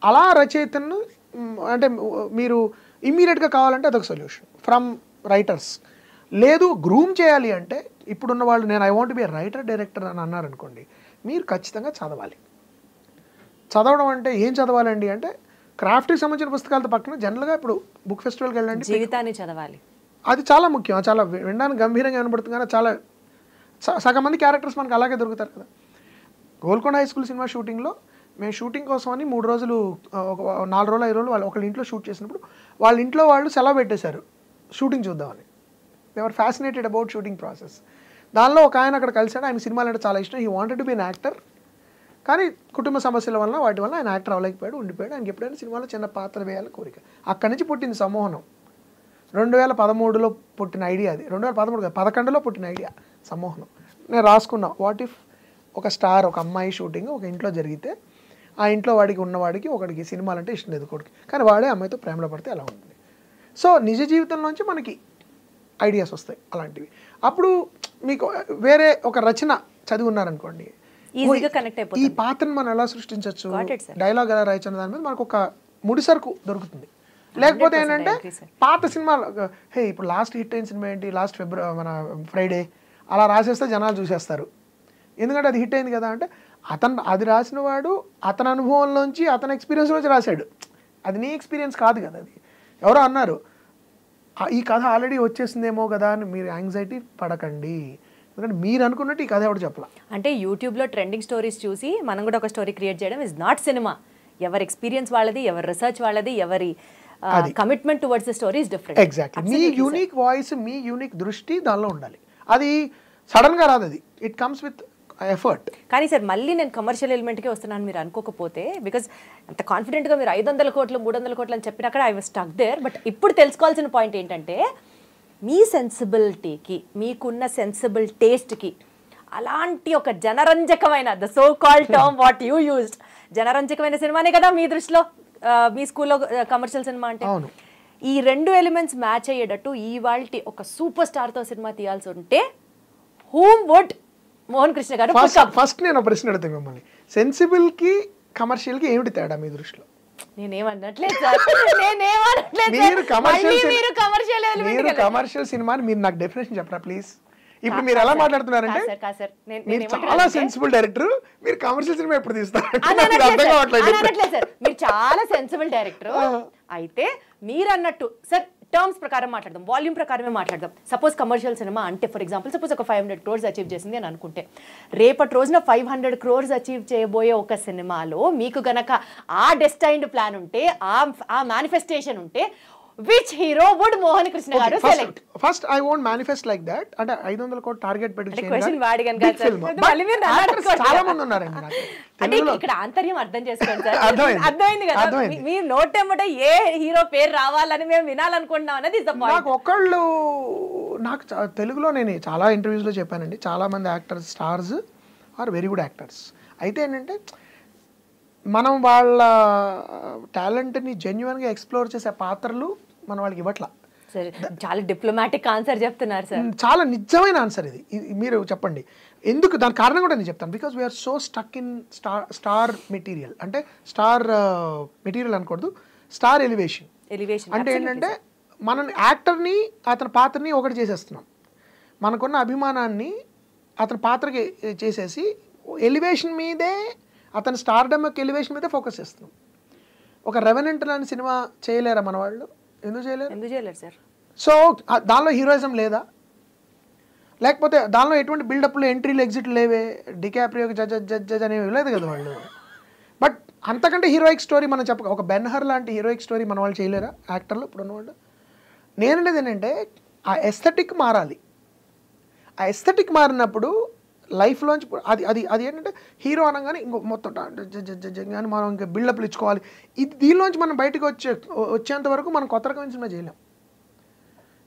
అలా రచయితను అంటే మీరు ఇమ్మీడియట్గా కావాలంటే అదొక సొల్యూషన్ ఫ్రమ్ రైటర్స్. లేదు గ్రూమ్ చేయాలి అంటే ఇప్పుడున్న వాళ్ళు నేను I want be writer director అని అన్నారనుకోండి, మీరు ఖచ్చితంగా చదవాలి. చదవడం అంటే ఏం చదవాలండి అంటే క్రాఫ్ట్కి సంబంధించిన పుస్తకాలతో పక్కన జనరల్గా ఇప్పుడు బుక్ ఫెస్టివల్కి వెళ్ళండి, జీవితాన్ని చదవాలి. అది చాలా ముఖ్యం. చాలా వినడానికి గంభీరంగా కనబడుతుంది కానీ చాలా సగం మంది క్యారెక్టర్స్ మనకు అలాగే దొరుకుతారు కదా. గోల్కొండ హై స్కూల్ సినిమా షూటింగ్లో మేము షూటింగ్ కోసం అని 3 రోజులు 4 రోజులు 5 రోజులు వాళ్ళు ఒకళ్ళ ఇంట్లో షూట్ చేసినప్పుడు వాళ్ళ ఇంట్లో వాళ్ళు సెలవు పెట్టేశారు షూటింగ్ చూద్దామని. They are fascinated about shooting process. దానిలో ఒక ఆయన అక్కడ కలిసాడు, ఆయన సినిమాలు అంటే చాలా ఇష్టం, he wanted to be an actor. కానీ కుటుంబ సమస్యల వల్ల వాటి వల్ల ఆయన యాక్టర్ అవ్వలేకపోయాడు, ఉండిపోయాడు. ఆయనకి ఎప్పుడైనా సినిమాలో చిన్న పాత్ర వేయాలని కోరిక. అక్కడి నుంచి పుట్టింది సమ్మోహనం. 2013లో పుట్టిన ఐడియా అది. 2011లో పుట్టిన ఐడియా సమ్మోహనం. నేను రాసుకున్నా, వాట్ ఇఫ్ ఒక స్టార్ ఒక అమ్మాయి షూటింగ్ ఒక ఇంట్లో జరిగితే ఆ ఇంట్లో వాడికి ఉన్నవాడికి ఒకడికి సినిమాలు అంటే ఇష్టం లేదు కొడుకు, కానీ వాడే అమ్మాయితో ప్రేమలో పడితే ఎలా ఉంటుంది. సో నిజ జీవితంలోంచి మనకి ఐడియాస్ వస్తాయి అలాంటివి. అప్పుడు మీకు వేరే ఒక రచన చదివి ఉన్నారనుకోండి, ఈ పాత్రను మనం ఎలా సృష్టించవచ్చు, డైలాగ్ ఎలా రాయచ్చు దాని మీద మనకు ఒక ముడిసరుకు దొరుకుతుంది. లేకపోతే ఏంటంటే పాత సినిమాలు హే ఇప్పుడు లాస్ట్ హిట్ అయిన సినిమా ఏంటి, లాస్ట్ మన ఫ్రైడే అలా రాసేస్తే జనాలు చూసేస్తారు, ఎందుకంటే అది హిట్ అయింది కదా. అంటే అది రాసిన వాడు అతని అనుభవంలోంచి అతని ఎక్స్పీరియన్స్లోంచి రాశాడు, అది నీ ఎక్స్పీరియన్స్ కాదు కదా. అది ఎవరో అన్నారు ఈ కథ ఆల్రెడీ వచ్చేసిందేమో కదా అని మీరు యాంగ్జైటీ పడకండి, ఎందుకంటే మీరు అనుకున్నట్టు ఈ కథ ఎవరు చెప్పాల. అంటే యూట్యూబ్లో ట్రెండింగ్ స్టోరీస్ చూసి మనం కూడా ఒక స్టోరీ క్రియేట్ చేయడం ఇస్ నాట్ సినిమా. ఎవరి ఎక్స్పీరియన్స్ వాళ్ళది, ఎవరి రీసెర్చ్ వాళ్ళది, ఎవరి commitment towards the story is different. Exactly. Me unique voice, me unique దృష్టి దానిలో ఉండాలి. అది సడన్గా రాదు, అది ఇట్ కమ్స్ విత్ ఎఫర్ట్. కానీ సార్ మళ్ళీ నేను కమర్షియల్ ఎలిమెంట్కే వస్తున్నాను మీరు అనుకోకపోతే, బికాజ్ అంత కాన్ఫిడెంట్గా మీరు 500 కోట్లు 300 కోట్లు అని చెప్పిన అక్కడ I was stuck there. But ఇప్పుడు తెలుసుకోవాల్సిన పాయింట్ ఏంటంటే మీ సెన్సిబిలిటీకి, మీకున్న సెన్సిబుల్ టేస్ట్కి అలాంటి ఒక జనరంజకమైన the so called term what you used, జనరంజకమైన సినిమానే కదా మీ దృష్టిలో మీ స్కూల్లో కమర్షియల్ సినిమా అంటే. ఈ 2 ఎలిమెంట్స్ మ్యాచ్ అయ్యేటట్టు ఇవాల్టి ఒక సూపర్ స్టార్తో సినిమా తీయాల్సి ఉంటే హూమ్ వుడ్ మోహన్ కృష్ణ గారు? ఫస్ట్ నేను ప్రశ్న అడుగుతాను మిమ్మల్ని, సెన్సిబుల్ కి కమర్షియల్ కి ఏమిటి తేడా మీ దృష్టిలో? నేనేమన్నట్లేదు సార్, మీరు కమర్షియల్ సినిమాని మీరు నాకు డెఫినేషన్ చెప్పరా ప్లీజ్. ఇప్పుడు మీరు ఎలా మాట్లాడుతున్నారంటే మీరు చాలా సెన్సిబుల్ డైరెక్టర్, మీరు కమర్షియల్ సినిమా ఎప్పుడు తీస్తారు? మీరు చాలా సెన్సిబుల్ డైరెక్టర్ అయితే మీరు అన్నట్టు సార్ టర్మ్స్ ప్రకారం మాట్లాడదాం, వాల్యూమ్ ప్రకారమే మాట్లాడదాం. సపోజ్ కమర్షియల్ సినిమా అంటే ఫర్ ఎగ్జాంపుల్ సపోజ్ ఒక 500 crores అచీవ్ చేసింది అని అనుకుంటే, రేపటి రోజున 500 crores అచీవ్ చేయబోయే ఒక సినిమాలో మీకు గనక ఆ డెస్టైన్డ్ ప్లాన్ ఉంటే, ఆ మేనిఫెస్టేషన్ ఉంటే, which hero would Mohan Krishna గారు select? First I won't manifest like that, అంటే 500 కోటి టార్గెట్ పెట్టి క్వశ్చన్ వాడిగాను కాదు సార్. మళ్ళీ మీరు చాలా మంది ఉన్నారండి నాకు అంటే ఇక్కడ ఆంతర్యం అర్థం చేసుకోండి సార్. అర్థమైంది. అర్థమైంది కదా, అర్థమైంది. మీరు నోటెమ్మట ఏ హీరో పేరు రావాలని మేము వినాలనుకుంటున్నాం అనేది ఇస్ ద పాయింట్. నాకు ఒకళ్ళు నాకు తెలుగులో నేను చాలా ఇంటర్వ్యూస్లో చెప్పానండి, చాలా మంది actors stars are very good actors. అయితే ఏంటంటే మనం వాళ్ళ టాలెంట్ని జెన్యున్గా ఎక్స్ప్లోర్ చేసే పాత్రలు మనం వాళ్ళకి ఇవ్వట్లా. సరే, చాలా డిప్లొమాటిక్ ఆన్సర్ చెప్తున్నారు సార్. చాలా నిజమైన ఆన్సర్ ఇది. మీరు చెప్పండి ఎందుకు, దాని కారణం కూడా నేను చెప్తాను. Because we're so stuck in star material, అంటే స్టార్ మెటీరియల్ అనకూడదు, స్టార్ ఎలివేషన్. అంటే ఏంటంటే మనం యాక్టర్ని అతని పాత్రని ఒకటి చేసేస్తున్నాం, మనకున్న అభిమానాన్ని అతని పాత్రకి చేసేసి ఎలివేషన్ మీదే, అతని స్టార్డమ్ యొక్క ఎలివేషన్ మీదే ఫోకస్ చేస్తున్నాం. ఒక రెవెనెంట్ లాంటి సినిమా చేయలేరా మన వాళ్ళు? ఎందుకు చేయలేరు సార్? సో దానిలో హీరోయిజం లేదా, లేకపోతే దానిలో ఎటువంటి బిల్డప్లు ఎంట్రీలు ఎగ్జిట్లు లేవే, డికాప్రియోకి జడ్జ్ అనేవి లేదు కదా వాళ్ళు. బట్ అంతకంటే హీరోయిక్ స్టోరీ మనం ఒక బెన్హర్ లాంటి హీరోయిక్ స్టోరీ మన వాళ్ళు చేయలేరా యాక్టర్లు ఇప్పుడు ఉన్నవాళ్ళు? నేనంటే ఏంటంటే ఆ ఎస్థెటిక్ మారాలి. ఆ ఎస్థెటిక్ మారినప్పుడు లైఫ్లోంచి అది అది అది ఏంటంటే హీరో అనగానే ఇంకో మొత్తం కానీ మనం ఇంకా బిల్డప్లు ఇచ్చుకోవాలి. ఇది దీనిలోంచి మనం బయటకు వచ్చేంత వరకు మనం కొత్త రకమైన సినిమా చేయలేం.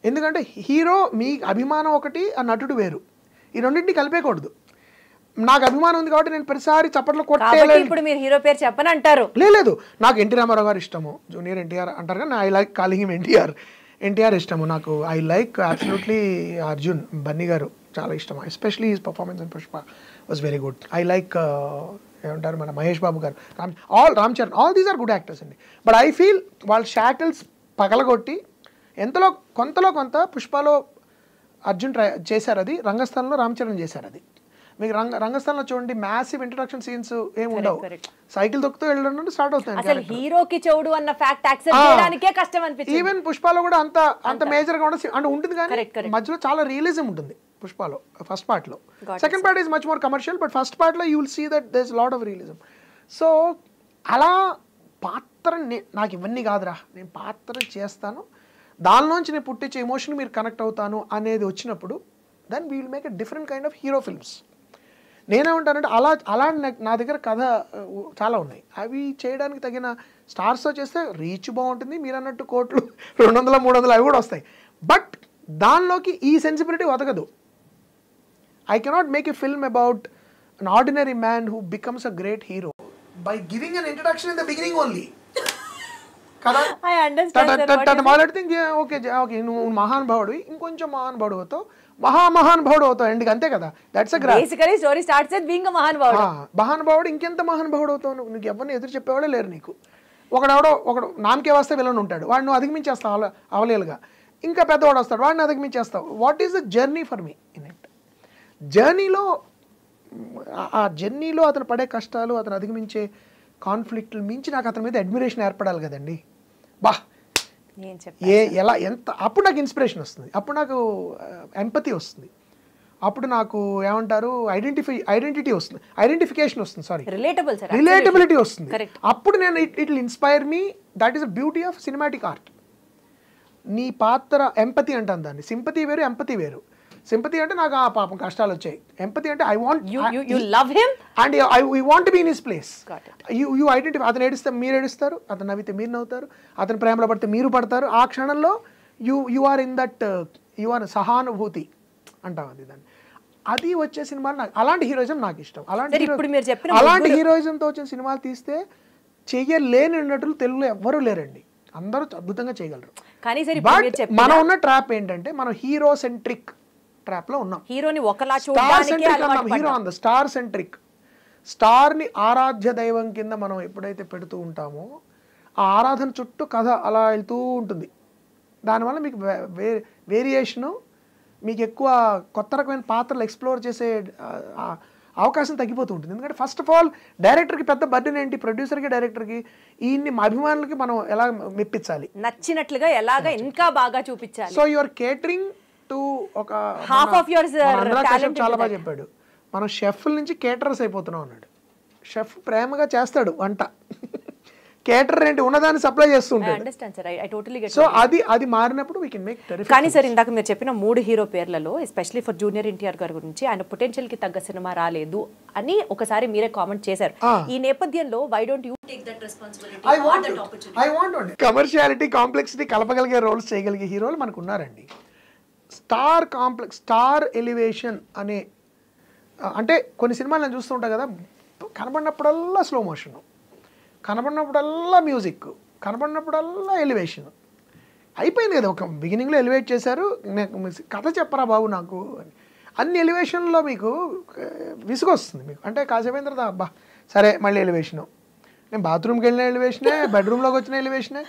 ఎందుకంటే హీరో మీ అభిమానం ఒకటి, ఆ నటుడు వేరు, ఈ రెండింటిని కలిపేయకూడదు. నాకు అభిమానం ఉంది కాబట్టి నేను ప్రతిసారి చప్పట్లు కొట్టేయాలి. ఇప్పుడు మీరు హీరో పేరు చెప్పని అంటారు? లేదు, నాకు ఎన్టీ రామారావు గారు ఇష్టము, జూనియర్ ఎన్టీఆర్ అంటారు కానీ I like calling him NTR ఇష్టము. నాకు I like absolutely Arjun Bunny garu చాలా ఇష్టం, especially his performance in Pushpa was very good. I like ఏమంటారు మన Mahesh Babu garu, Ram Charan, all these are good actors అండి. బట్ ఐ ఫీల్ వాళ్ళ షాకిల్స్ పగలగొట్టి కొంతలో కొంత పుష్పలో అర్జున్ చేశారు, అది రంగస్థలంలో రామ్ చరణ్ చేశారు. అది మీకు రంగస్థలంలో చూడండి, మ్యాసివ్ ఇంట్రడక్షన్ సీన్స్ ఏమి ఉండవు, సైకిల్ తొక్కుతూ వెళ్ళడం స్టార్ట్ అవుతుంది. అసలు హీరోకి చెవుడు అన్న ఫ్యాక్ట్ యాక్సెప్ట్ చేయడానికే కష్టం అనిపించింది. ఈవెన్ పుష్పలో కూడా అంత మేజర్ గా అంటే ఉంటుంది, కానీ మధ్యలో చాలా రియలిజం ఉంటుంది పుష్పలో ఫస్ట్ పార్ట్ లో. Second part is much more commercial, but first part లో you will see that there is lot of realism. So అలా పాత్ర నాకు ఇవన్నీ కాదురా, నేను పాత్ర చేస్తాను, దానిలోంచి నేను పుట్టించే ఎమోషన్ మీరు కనెక్ట్ అవుతాను అనేది వచ్చినప్పుడు then we will make a different kind of hero films. నేనేమంటానంటే అలా నా దగ్గర కథ చాలా ఉన్నాయి, అవి చేయడానికి తగిన స్టార్స్తో చేస్తే రీచ్ బాగుంటుంది, మీరు అన్నట్టు కోట్లు 200, 300 అవి కూడా వస్తాయి. బట్ దానిలోకి ఈ sensibility వదగదు. I cannot make a film about an ordinary man who becomes a great hero by giving an introduction in the beginning only. Kada? I understand that. మొదటి ఓకే నువ్వు మహానుభావుడివి, ఇంకొంచెం మహానుభావుడు అవుతావు, మహానుభావుడు అవుతావు ఎండ్కి, అంతే కదా. That's basically story starts with being a మహానుభావుడు. మహానుభావుడు ఇంకెంత మహానుభావుడు అవుతావు నువ్వు? నీకు ఎవరిని ఎదురు చెప్పేవాడే లేరు నీకు. ఒకడు నామకే వస్తే విలన్ ఉంటాడు, వాడు నువ్వు అధిగమించేస్తావు అవలేలుగా. ఇంకా పెద్దవాడు వస్తాడు, వాడిని అధిగమించేస్తావు. What is the journey for me in it? జర్నీలో అతను పడే కష్టాలు, అతను అధిగమించే కాన్ఫ్లిక్ట్లు మించి నాకు అతని మీద అడ్మిరేషన్ ఏర్పడాలి కదండి. ఎలా ఎంత అప్పుడు నాకు ఇన్స్పిరేషన్ వస్తుంది, అప్పుడు నాకు ఎంపతి వస్తుంది, అప్పుడు నాకు ఏమంటారు ఐడెంటిటీ వస్తుంది, ఐడెంటిఫికేషన్ వస్తుంది, సారీ రిలేటబిలిటీ వస్తుంది. అప్పుడు నేను it will inspire me. That is the beauty of cinematic art. నీ పాత్ర ఎంపతి అంటాను దాన్ని. సింపతి వేరు, ఎంపతి వేరు. సింపతి అంటే నాకు ఆ పాపం కష్టాలు వచ్చాయి, ఎంపతి అంటే I want you love him and I want be in his place. You identify. అతను ఏడిస్తే మీరు ఏడుస్తారు, అతను నవ్వితే మీరు నవ్వుతారు, అతని ప్రేమలో పడితే మీరు పడతారు. ఆ క్షణంలో you are in that, you are సహానుభూతి అంటాం అది దాన్ని. అది వచ్చే సినిమాలు నాకు, అలాంటి హీరోయిజం నాకు ఇష్టం. అలాంటి హీరోయిజంతో వచ్చిన సినిమాలు తీస్తే చెయ్యలేని నటులు తెలుగులో ఎవ్వరూ లేరండి, అందరూ అద్భుతంగా చేయగలరు. మనం ఉన్న ట్రాప్ ఏంటంటే మనం హీరో సెంట్రిక్ ట్రాప్ లో ఉన్నాం. హీరోని ఒకలా చూడడానికి hero on the star centric. Star ని ఆరాధ్య దైవం కింద మనం ఎప్పుడైతే పెడుతూ ఉంటామో ఆ ఆరాధన చుట్టూ కథ అలా వెళ్తూ ఉంటుంది. దానివల్ల మీకు వేరియేషను, మీకు ఎక్కువ కొత్త రకమైన పాత్రలు ఎక్స్ప్లోర్ చేసే అవకాశం తగ్గిపోతూ ఉంటుంది. ఎందుకంటే ఫస్ట్ ఆఫ్ ఆల్ డైరెక్టర్కి పెద్ద బర్డెన్ ఏంటి, ప్రొడ్యూసర్కి డైరెక్టర్కి ఈయన్ని మా అభిమానులకి మనం ఎలా మెప్పించాలి, నచ్చినట్లుగా ఎలాగా ఇంకా బాగా చూపించాలి. సో యువర్ కేటరింగ్ టు ఒక హాఫ్ ఆఫ్ యువర్ టాలెంట్. చాలా బాగా చెప్పాడు, మనం షెఫ్ల నుంచి కేటరర్స్ అయిపోతున్నాం అన్నాడు. షెఫ్ ప్రేమగా చేస్తాడు వంట, కేటర్ ఏంటి ఉన్నదాన్ని సప్లై చేస్తుంటాడు. Understand sir, I totally get. So అది మారినప్పుడు వీ కెన్ మేక్ టెరిఫిక్. కానీ సార్ ఇందాక మీరు చెప్పిన 3 హీరో పేర్లలో ఎస్పెషల్లీ ఫర్ జూనియర్ ఎన్టీఆర్ గారి గురించి ఆయన పొటెన్షియల్ కి తగ్గ సినిమా రాలేదు అని ఒకసారి మీరే కామెంట్ చేశారు. ఈ నేపథ్యంలో why don't you take that responsibility for that opportunity? I want commerciality complexity కలపగలిగే రోల్స్ చేయగలిగే హీరోలు మనకు ఉన్నారండి. స్టార్ ఎలివేషన్ అనే అంటే కొన్ని సినిమాలు నేను చూస్తుంటా కదా, కనబడినప్పుడల్లా స్లో మోషన్, కనబడినప్పుడల్లా మ్యూజిక్, కనబడినప్పుడల్లా ఎలివేషన్. అయిపోయింది కదా, ఒక బిగినింగ్లో ఎలివేట్ చేశారు, కథ చెప్పరా బాబు నాకు అని. అన్ని ఎలివేషన్లో మీకు విసుగు వస్తుంది మీకు. అంటే కాసేపైన తర్వాత అబ్బా సరే మళ్ళీ ఎలివేషను, నేను బాత్రూమ్కి వెళ్ళిన ఎలివేషనే, బెడ్రూమ్లోకి వచ్చిన ఎలివేషనే.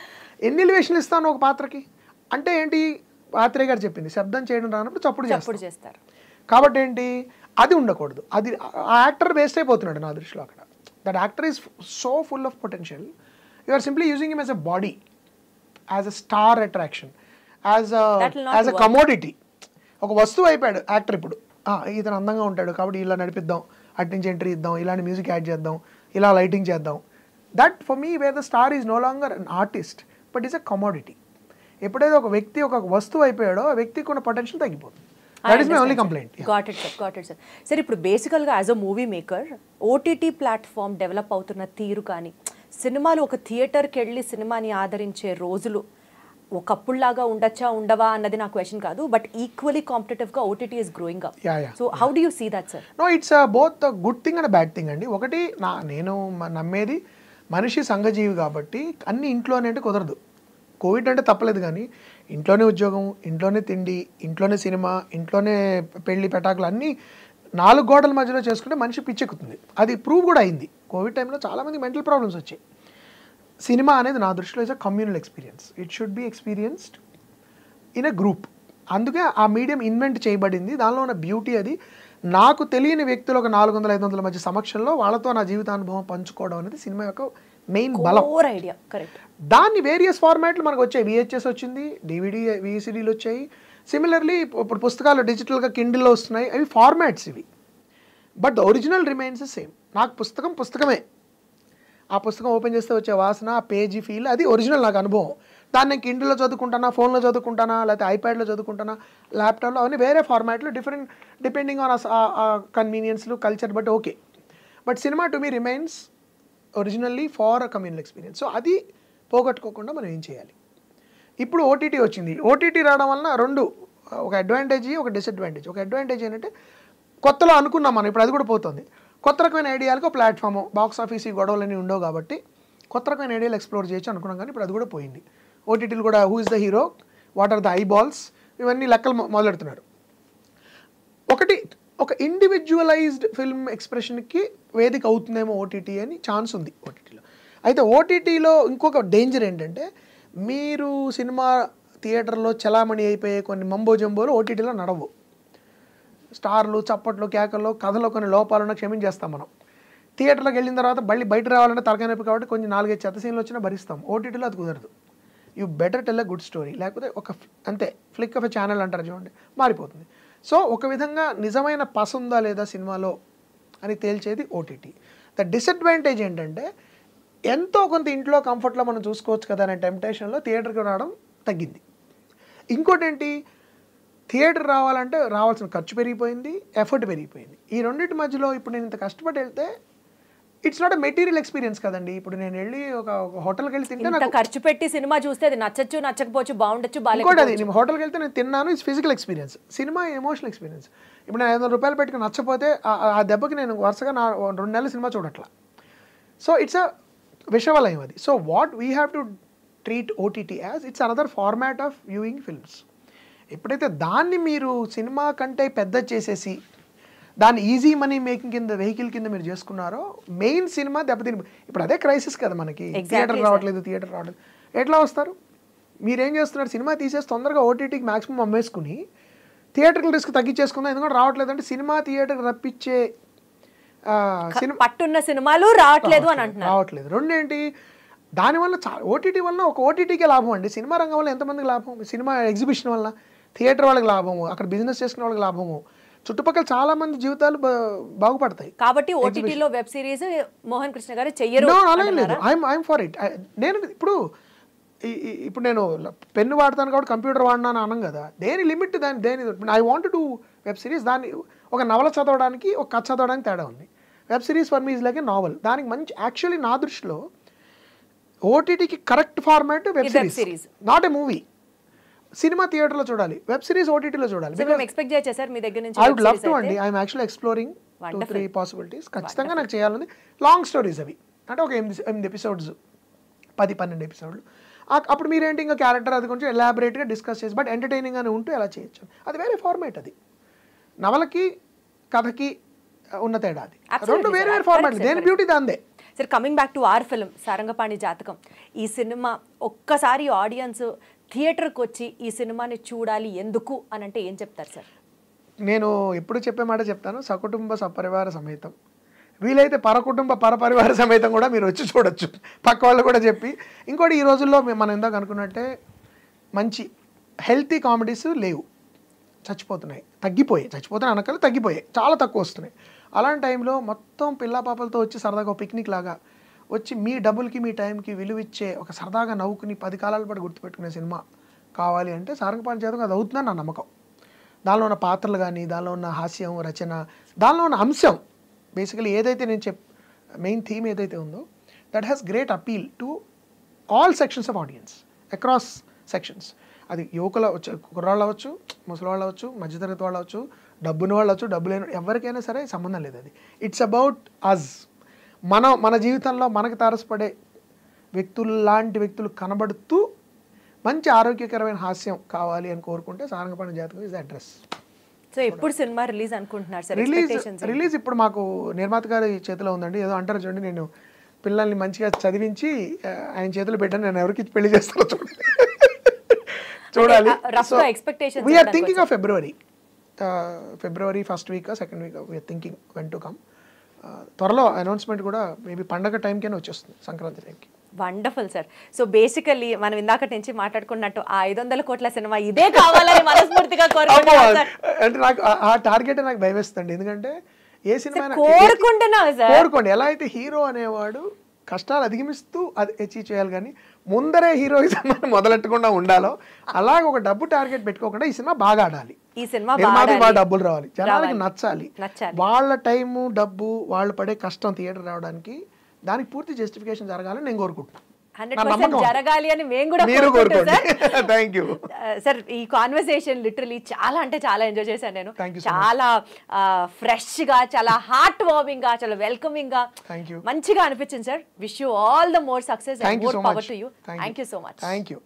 ఎన్ని ఎలివేషన్లు ఇస్తాను ఒక పాత్రకి? అంటే ఏంటి, పాత్రే గారు చెప్పింది, శబ్దం చేయడం రానప్పుడు చప్పుడు చేస్తారు. కాబట్టి ఏంటి, అది ఉండకూడదు. అది ఆ యాక్టర్ వేస్ట్ అయిపోతున్నాడు నా దృష్టిలో అక్కడ. That actor is so full of potential, you are simply using him as a body, as a star attraction, as a commodity. ఒక వస్తువు అయిపోయాడు యాక్టర్ ఇప్పుడు. ఇతను అందంగా ఉంటాడు కాబట్టి ఇలా నడిపిద్దాం, అటు నుంచి ఎంట్రీ ఇద్దాం, ఇలాంటి మ్యూజిక్ యాడ్ చేద్దాం, ఇలా లైటింగ్ చేద్దాం. That for me where the star is no longer an artist but is a commodity. ఎప్పుడైతే ఒక వ్యక్తి ఒక వస్తువు అయిపోయాడో ఆ వ్యక్తికి ఉన్న పొటెన్షియల్ తగ్గిపోతుంది. That is my only complaint. Got it sir. Sir ఇప్పుడు బేసికల్గా as a movie maker OTT platform develop అవుతున్న తీరు కానీ, సినిమాలు ఒక థియేటర్కి వెళ్ళి సినిమాని ఆదరించే రోజులు ఒకప్పుడులాగా ఉండొచ్చా ఉండవా అన్నది నా క్వశ్చన్ కాదు, బట్ ఈక్వలీ కాంపిటేటివ్గా OTT is growing up. So how do you see that sir? No, it's both good thing and bad thing అండి. ఒకటి నేను నమ్మేది, మనిషి సంఘజీవి కాబట్టి అన్ని ఇంట్లోనే అంటే కుదరదు. కోవిడ్ అంటే తప్పలేదు, కానీ ఇంట్లోనే ఉద్యోగం, ఇంట్లోనే తిండి, ఇంట్లోనే సినిమా, ఇంట్లోనే పెళ్లి పెటాకులు అన్నీ 4 గోడల మధ్యలో చేసుకుంటే మనిషి పిచ్చెక్కుతుంది. అది ప్రూవ్ కూడా అయింది. కోవిడ్ టైంలో చాలామంది మెంటల్ ప్రాబ్లమ్స్ వచ్చాయి. సినిమా అనేది నా దృష్టిలో is a communal experience. It should be experienced in a group. అందుకే ఆ మీడియం ఇన్వెంట్ చేయబడింది. దానిలో ఉన్న బ్యూటీ అది. నాకు తెలియని వ్యక్తులు ఒక 400-500 మధ్య సమక్షంలో వాళ్ళతో నా జీవితానుభవం పంచుకోవడం అనేది సినిమా యొక్క మెయిన్ బలం. Idea correct. దాన్ని వేరియస్ ఫార్మాట్లు మనకు వచ్చాయి. విహెచ్ఎస్ వచ్చింది, డివిడి, విసిడీలు వచ్చాయి. సిమిలర్లీ ఇప్పుడు పుస్తకాలు డిజిటల్గా కిండిల్లో వస్తున్నాయి. అవి ఫార్మాట్స్ ఇవి. But the original remains same. నాకు పుస్తకమే. ఆ పుస్తకం ఓపెన్ చేస్తే వచ్చే వాసన, ఆ పేజీ ఫీల్, అది ఒరిజినల్ నాకు అనుభవం. దాన్ని నేను కిండిల్లో చదువుకుంటానా, ఫోన్లో చదువుకుంటానా, లేకపోతే ఐప్యాడ్లో చదువుకుంటానా, ల్యాప్టాప్లో, అవన్నీ వేరే ఫార్మాట్లు, డిఫరెంట్ డిపెండింగ్ ఆన్ కన్వీనియన్స్లు, culture, but okay. But cinema to me remains originally for a communal experience. So అది పోగొట్టుకోకుండా మనం ఏం చేయాలి? ఇప్పుడు ఓటీటీ వచ్చింది. ఓటీటీ రావడం వలన రెండు, ఒక అడ్వాంటేజ్, ఒక డిసడ్వాంటేజ్. ఒక అడ్వాంటేజ్ ఏంటంటే కొత్తలో అనుకున్నాం మనం, ఇప్పుడు అది కూడా పోతుంది. కొత్త రకమైన ఐడియాలకు ప్లాట్ఫామ్, బాక్స్ ఆఫీస్ ఈ గొడవలన్నీ ఉండవు కాబట్టి కొత్త రకమైన ఐడియాలు ఎక్స్ప్లోర్ చేయొచ్చు అనుకున్నాం. కానీ ఇప్పుడు అది కూడా పోయింది. ఓటీటీలు కూడా who is the hero, what are the eyeballs, ఇవన్నీ లెక్కలు మొదలెడుతున్నారు. ఒక ఇండివిజువలైజ్డ్ ఫిల్మ్ ఎక్స్ప్రెషన్కి వేదిక అవుతుందేమో ఓటీటీ అని ఛాన్స్ ఉంది ఓటీటీలో. అయితే ఓటీటీలో ఇంకొక డేంజర్ ఏంటంటే, మీరు సినిమా థియేటర్లో చలామణి అయిపోయే కొన్ని మంబో జంబోలు ఓటీటీలో నడవు. స్టార్లు, చప్పట్లు, కేకల్లో, కథలో కొన్ని లోపాలను క్షమించేస్తాం మనం. థియేటర్లోకి వెళ్ళిన తర్వాత మళ్ళీ బయట రావాలంటే తలకాయ నొప్పి కాబట్టి కొన్ని 4-5 చెత్త సీన్లు వచ్చినా భరిస్తాం. ఓటీటీలో అది కుదరదు. You better tell a good story. లేకపోతే ఒక అంతే ఫ్లిక్ ఆఫ్ ఎ ఛానల్ అంటారు చూడండి, మారిపోతుంది. సో ఒక విధంగా నిజమైన పస ఉందా లేదా సినిమాలో అని తేల్చేది ఓటీటీ. ద డిసడ్వాంటేజ్ ఏంటంటే, ఎంతో కొంత ఇంట్లో కంఫర్ట్లో మనం చూసుకోవచ్చు కదా అనే టెంప్టేషన్లో థియేటర్కి రావడం తగ్గింది. ఇంకోటి ఏంటి, థియేటర్ రావాలంటే రావాల్సిన ఖర్చు పెరిగిపోయింది, ఎఫర్ట్ పెరిగిపోయింది. ఈ రెండింటి మధ్యలో ఇప్పుడు నేను ఇంత కష్టపడి వెళ్తే it's not a material experience కదండి. ఇప్పుడు నేను వెళ్ళి ఒక హోటల్కి వెళ్ళి తింటే నాకు ఖర్చు పెట్టి సినిమా చూస్తే అది నచ్చచ్చు, నచ్చకపోవచ్చు, బాగుండొచ్చు, ఇంకోటి అది నేను హోటల్కి వెళ్తే నేను తిన్నాను, it's physical experience. Cinema emotional experience. ఇప్పుడు నేను 500 రూపాయలు పెట్టుకుని నచ్చపోతే ఆ దెబ్బకి నేను వరుసగా 2 నెలల సినిమా చూడట్లా. సో ఇట్స్ అ విషవలయం అది. So what we have to treat OTT as it's another format of viewing films. ఎప్పుడైతే దాన్ని మీరు సినిమా కంటే పెద్ద చేసేసి దాన్ని ఈజీ మనీ మేకింగ్ కింద, వెహికల్ కింద మీరు చేసుకున్నారో, మెయిన్ సినిమా దెబ్బతిని. ఇప్పుడు అదే క్రైసిస్ కదా మనకి, థియేటర్ రావట్లేదు. ఎట్లా వస్తారు? మీరేం చేస్తున్నారు, సినిమా తీసేసి తొందరగా ఓటీటీకి మ్యాక్సిమం అమ్మేసుకుని థియేటర్కి రిస్క్ తగ్గించేసుకుందాం. ఎందుకంటే రావట్లేదు అంటే సినిమా థియేటర్కి రప్పించే పట్టున్న సినిమాలు రావట్లేదు అని అంటున్నారు. రావట్లేదు. రెండేంటి, దానివల్ల ఓటీటీ వల్ల ఒక ఓటీటీకే లాభం అండి. సినిమా రంగం వల్ల ఎంతమందికి లాభం? సినిమా ఎగ్జిబిషన్ వల్ల థియేటర్ వాళ్ళకి లాభము, అక్కడ బిజినెస్ చేసుకునే వాళ్ళకి లాభము, చుట్టుపక్కల చాలా మంది జీవితాలు బాగుపడతాయి. కాబట్టి ఓటీటీలో వెబ్ సిరీస్ మోహన్ కృష్ణ గారు చెయ్యరు లేదు. I'm for it. నేను ఇప్పుడు నేను పెన్ను వాడతాను కాబట్టి కంప్యూటర్ వాడినాను అనం కదా, దేని లిమిట్ దేని I want to web series. దాన్ని ఒక నవల చదవడానికి ఒక కథ చదవడానికి తేడా ఉంది. Web series for me is like a novel. దానికి మంచి యాక్చువల్లీ నా దృష్టిలో ఓటీటీకి correct format web series, not a movie. సినిమా థియేటర్లో చూడాలి, వెబ్ సిరీస్ ఓటీటీలో చూడాలి. ఎక్స్పెక్ట్ చేయొచ్చు సార్ మీ దగ్గర నుంచి. ఐ వుడ్ లవ్ టు అండి. I'm actually exploring 2-3 possibilities. ఖచ్చితంగా నాకు చేయాలని. లాంగ్ స్టోరీస్ అవి, అంటే ఒక 8 ఎపిసోడ్స్, 10-12 ఎపిసోడ్లు. అప్పుడు మీరేంటి ఇంకా క్యారెక్టర్ అది కొంచెం ఎలాబరేట్గా డిస్కస్ చేసి, బట్ ఎంటర్టైనింగ్ అని ఉంటూ ఎలా చేయొచ్చు, అది వేరే ఫార్మాట్. అది నవలకి కథకి ఉన్న తేడా. అది రెండు వేరే వేరే ఫార్మాట్, దేని బ్యూటీ దాందే. Sir coming back to our film Sarangapani Jathakam, ఈ సినిమా ఒక్కసారి ఆడియన్స్ థియేటర్కి వచ్చి ఈ సినిమాని చూడాలి ఎందుకు అని అంటే ఏం చెప్తారు సార్? నేను ఎప్పుడు చెప్పే మాట చెప్తాను, సకుటుంబ సపరివార సమేతం, వీలైతే పరకుటుంబ పరపరివార సమేతం కూడా మీరు వచ్చి చూడొచ్చు. పక్క వాళ్ళు కూడా చెప్పి. ఇంకోటి, ఈ రోజుల్లో మనం ఇందాక అనుకున్నట్టే మంచి హెల్తీ కామెడీస్ లేవు, చచ్చిపోతున్నాయి, చచ్చిపోతున్నాయి అనకలు తగ్గిపోయాయి, చాలా తక్కువ వస్తున్నాయి. అలాంటి టైంలో మొత్తం పిల్లా పాపలతో వచ్చి సరదాగా పిక్నిక్ లాగా వచ్చి మీ డబ్బులకి మీ టైంకి విలువిచ్చే ఒక సరదాగా నవ్వుకుని 10 కాలాల పాటు గుర్తుపెట్టుకునే సినిమా కావాలి అంటే సారంగపాణి జాతకం అది అవుతుందని నా నమ్మకం. దానిలో ఉన్న పాత్రలు కానీ, దానిలో ఉన్న హాస్యం, రచన, దానిలో ఉన్న అంశం, బేసికలీ ఏదైతే నేను మెయిన్ థీమ్ ఏదైతే ఉందో that has great appeal to all sections of audience, across sections. అది యువకులు అవ్వచ్చు, కుర్రాళ్ళు అవ్వచ్చు, ముసలివాళ్ళు అవ్వచ్చు, మధ్యతరగతి వాళ్ళు అవ్వచ్చు, డబ్బున్న వాళ్ళు అవ్వచ్చు, డబ్బు లేని ఎవరికైనా సరే సంబంధం లేదు. అది ఇట్స్ అబౌట్ అజ్. మన జీవితంలో మనకు తారసపడే లాంటి వ్యక్తులు కనబడుతూ మంచి ఆరోగ్యకరమైన హాస్యం కావాలి అని కోరుకుంటే సారంగపాణి జాతకం ఇస్ అడ్రస్. సో ఎప్పుడు సినిమా రిలీజ్ అనుకుంటున్నారు సార్? రిలీజ్ ఇప్పుడు మాకు నిర్మాత గారి చేతిలో ఉందండి. ఏదో అంటారు చూడండి, నేను పిల్లల్ని మంచిగా చదివించి ఆయన చేతులు పెట్టాను, నేను ఎవరికి పెళ్లి చేస్తానో చూడాలి. We're thinking of February first week, second week we're thinking when to come. త్వరలో అనౌన్స్మెంట్ కూడా మేబీ పండగ టైంకైనా వచ్చేస్తుంది, సంక్రాంతి టైంకి. Wonderful sir. సో బేసికల్లీ మనం ఇందాక నుంచి మాట్లాడుకున్నట్టు ఆ 500 కోట్ల సినిమా ఇదే కావాలని మనస్ఫూర్తిగా కోరుకుంటున్నాను. అంటే నాకు ఆ టార్గెట్ నాకు భయం వేస్తుంది. ఎందుకంటే ఏ సినిమా కోరుకోండి, ఎలా అయితే హీరో అనేవాడు కష్టాలు అధిగమిస్తూ అది అచీవ్ చేయాలి, కానీ ముందరే హీరోయిజం మొదలెట్టకుండా ఉండాలో అలాగే ఒక డబ్బు టార్గెట్ పెట్టుకోకుండా ఈ సినిమా బాగా ఆడాలి, ఈ సినిమా బాగా డబ్బులు రావాలి, జనాలకి నచ్చాలి. వాళ్ళ టైము, డబ్బు, వాళ్ళు పడే కష్టం థియేటర్ రావడానికి దానికి పూర్తి జస్టిఫికేషన్ జరగాలని నేను కోరుకుంటున్నాను. 100% జరగాలి అని మేము కూడా సార్. ఈ కాన్వర్సేషన్ లిటరలీ చాలా అంటే చాలా ఎంజాయ్ చేశాను నేను. చాలా ఫ్రెష్ గా, చాలా హార్ట్ వార్మింగ్ గా, చాలా వెల్కమింగ్ గా మంచిగా అనిపించింది sir. Wish you all the more success and more power to you. Thank you so much. Thank you.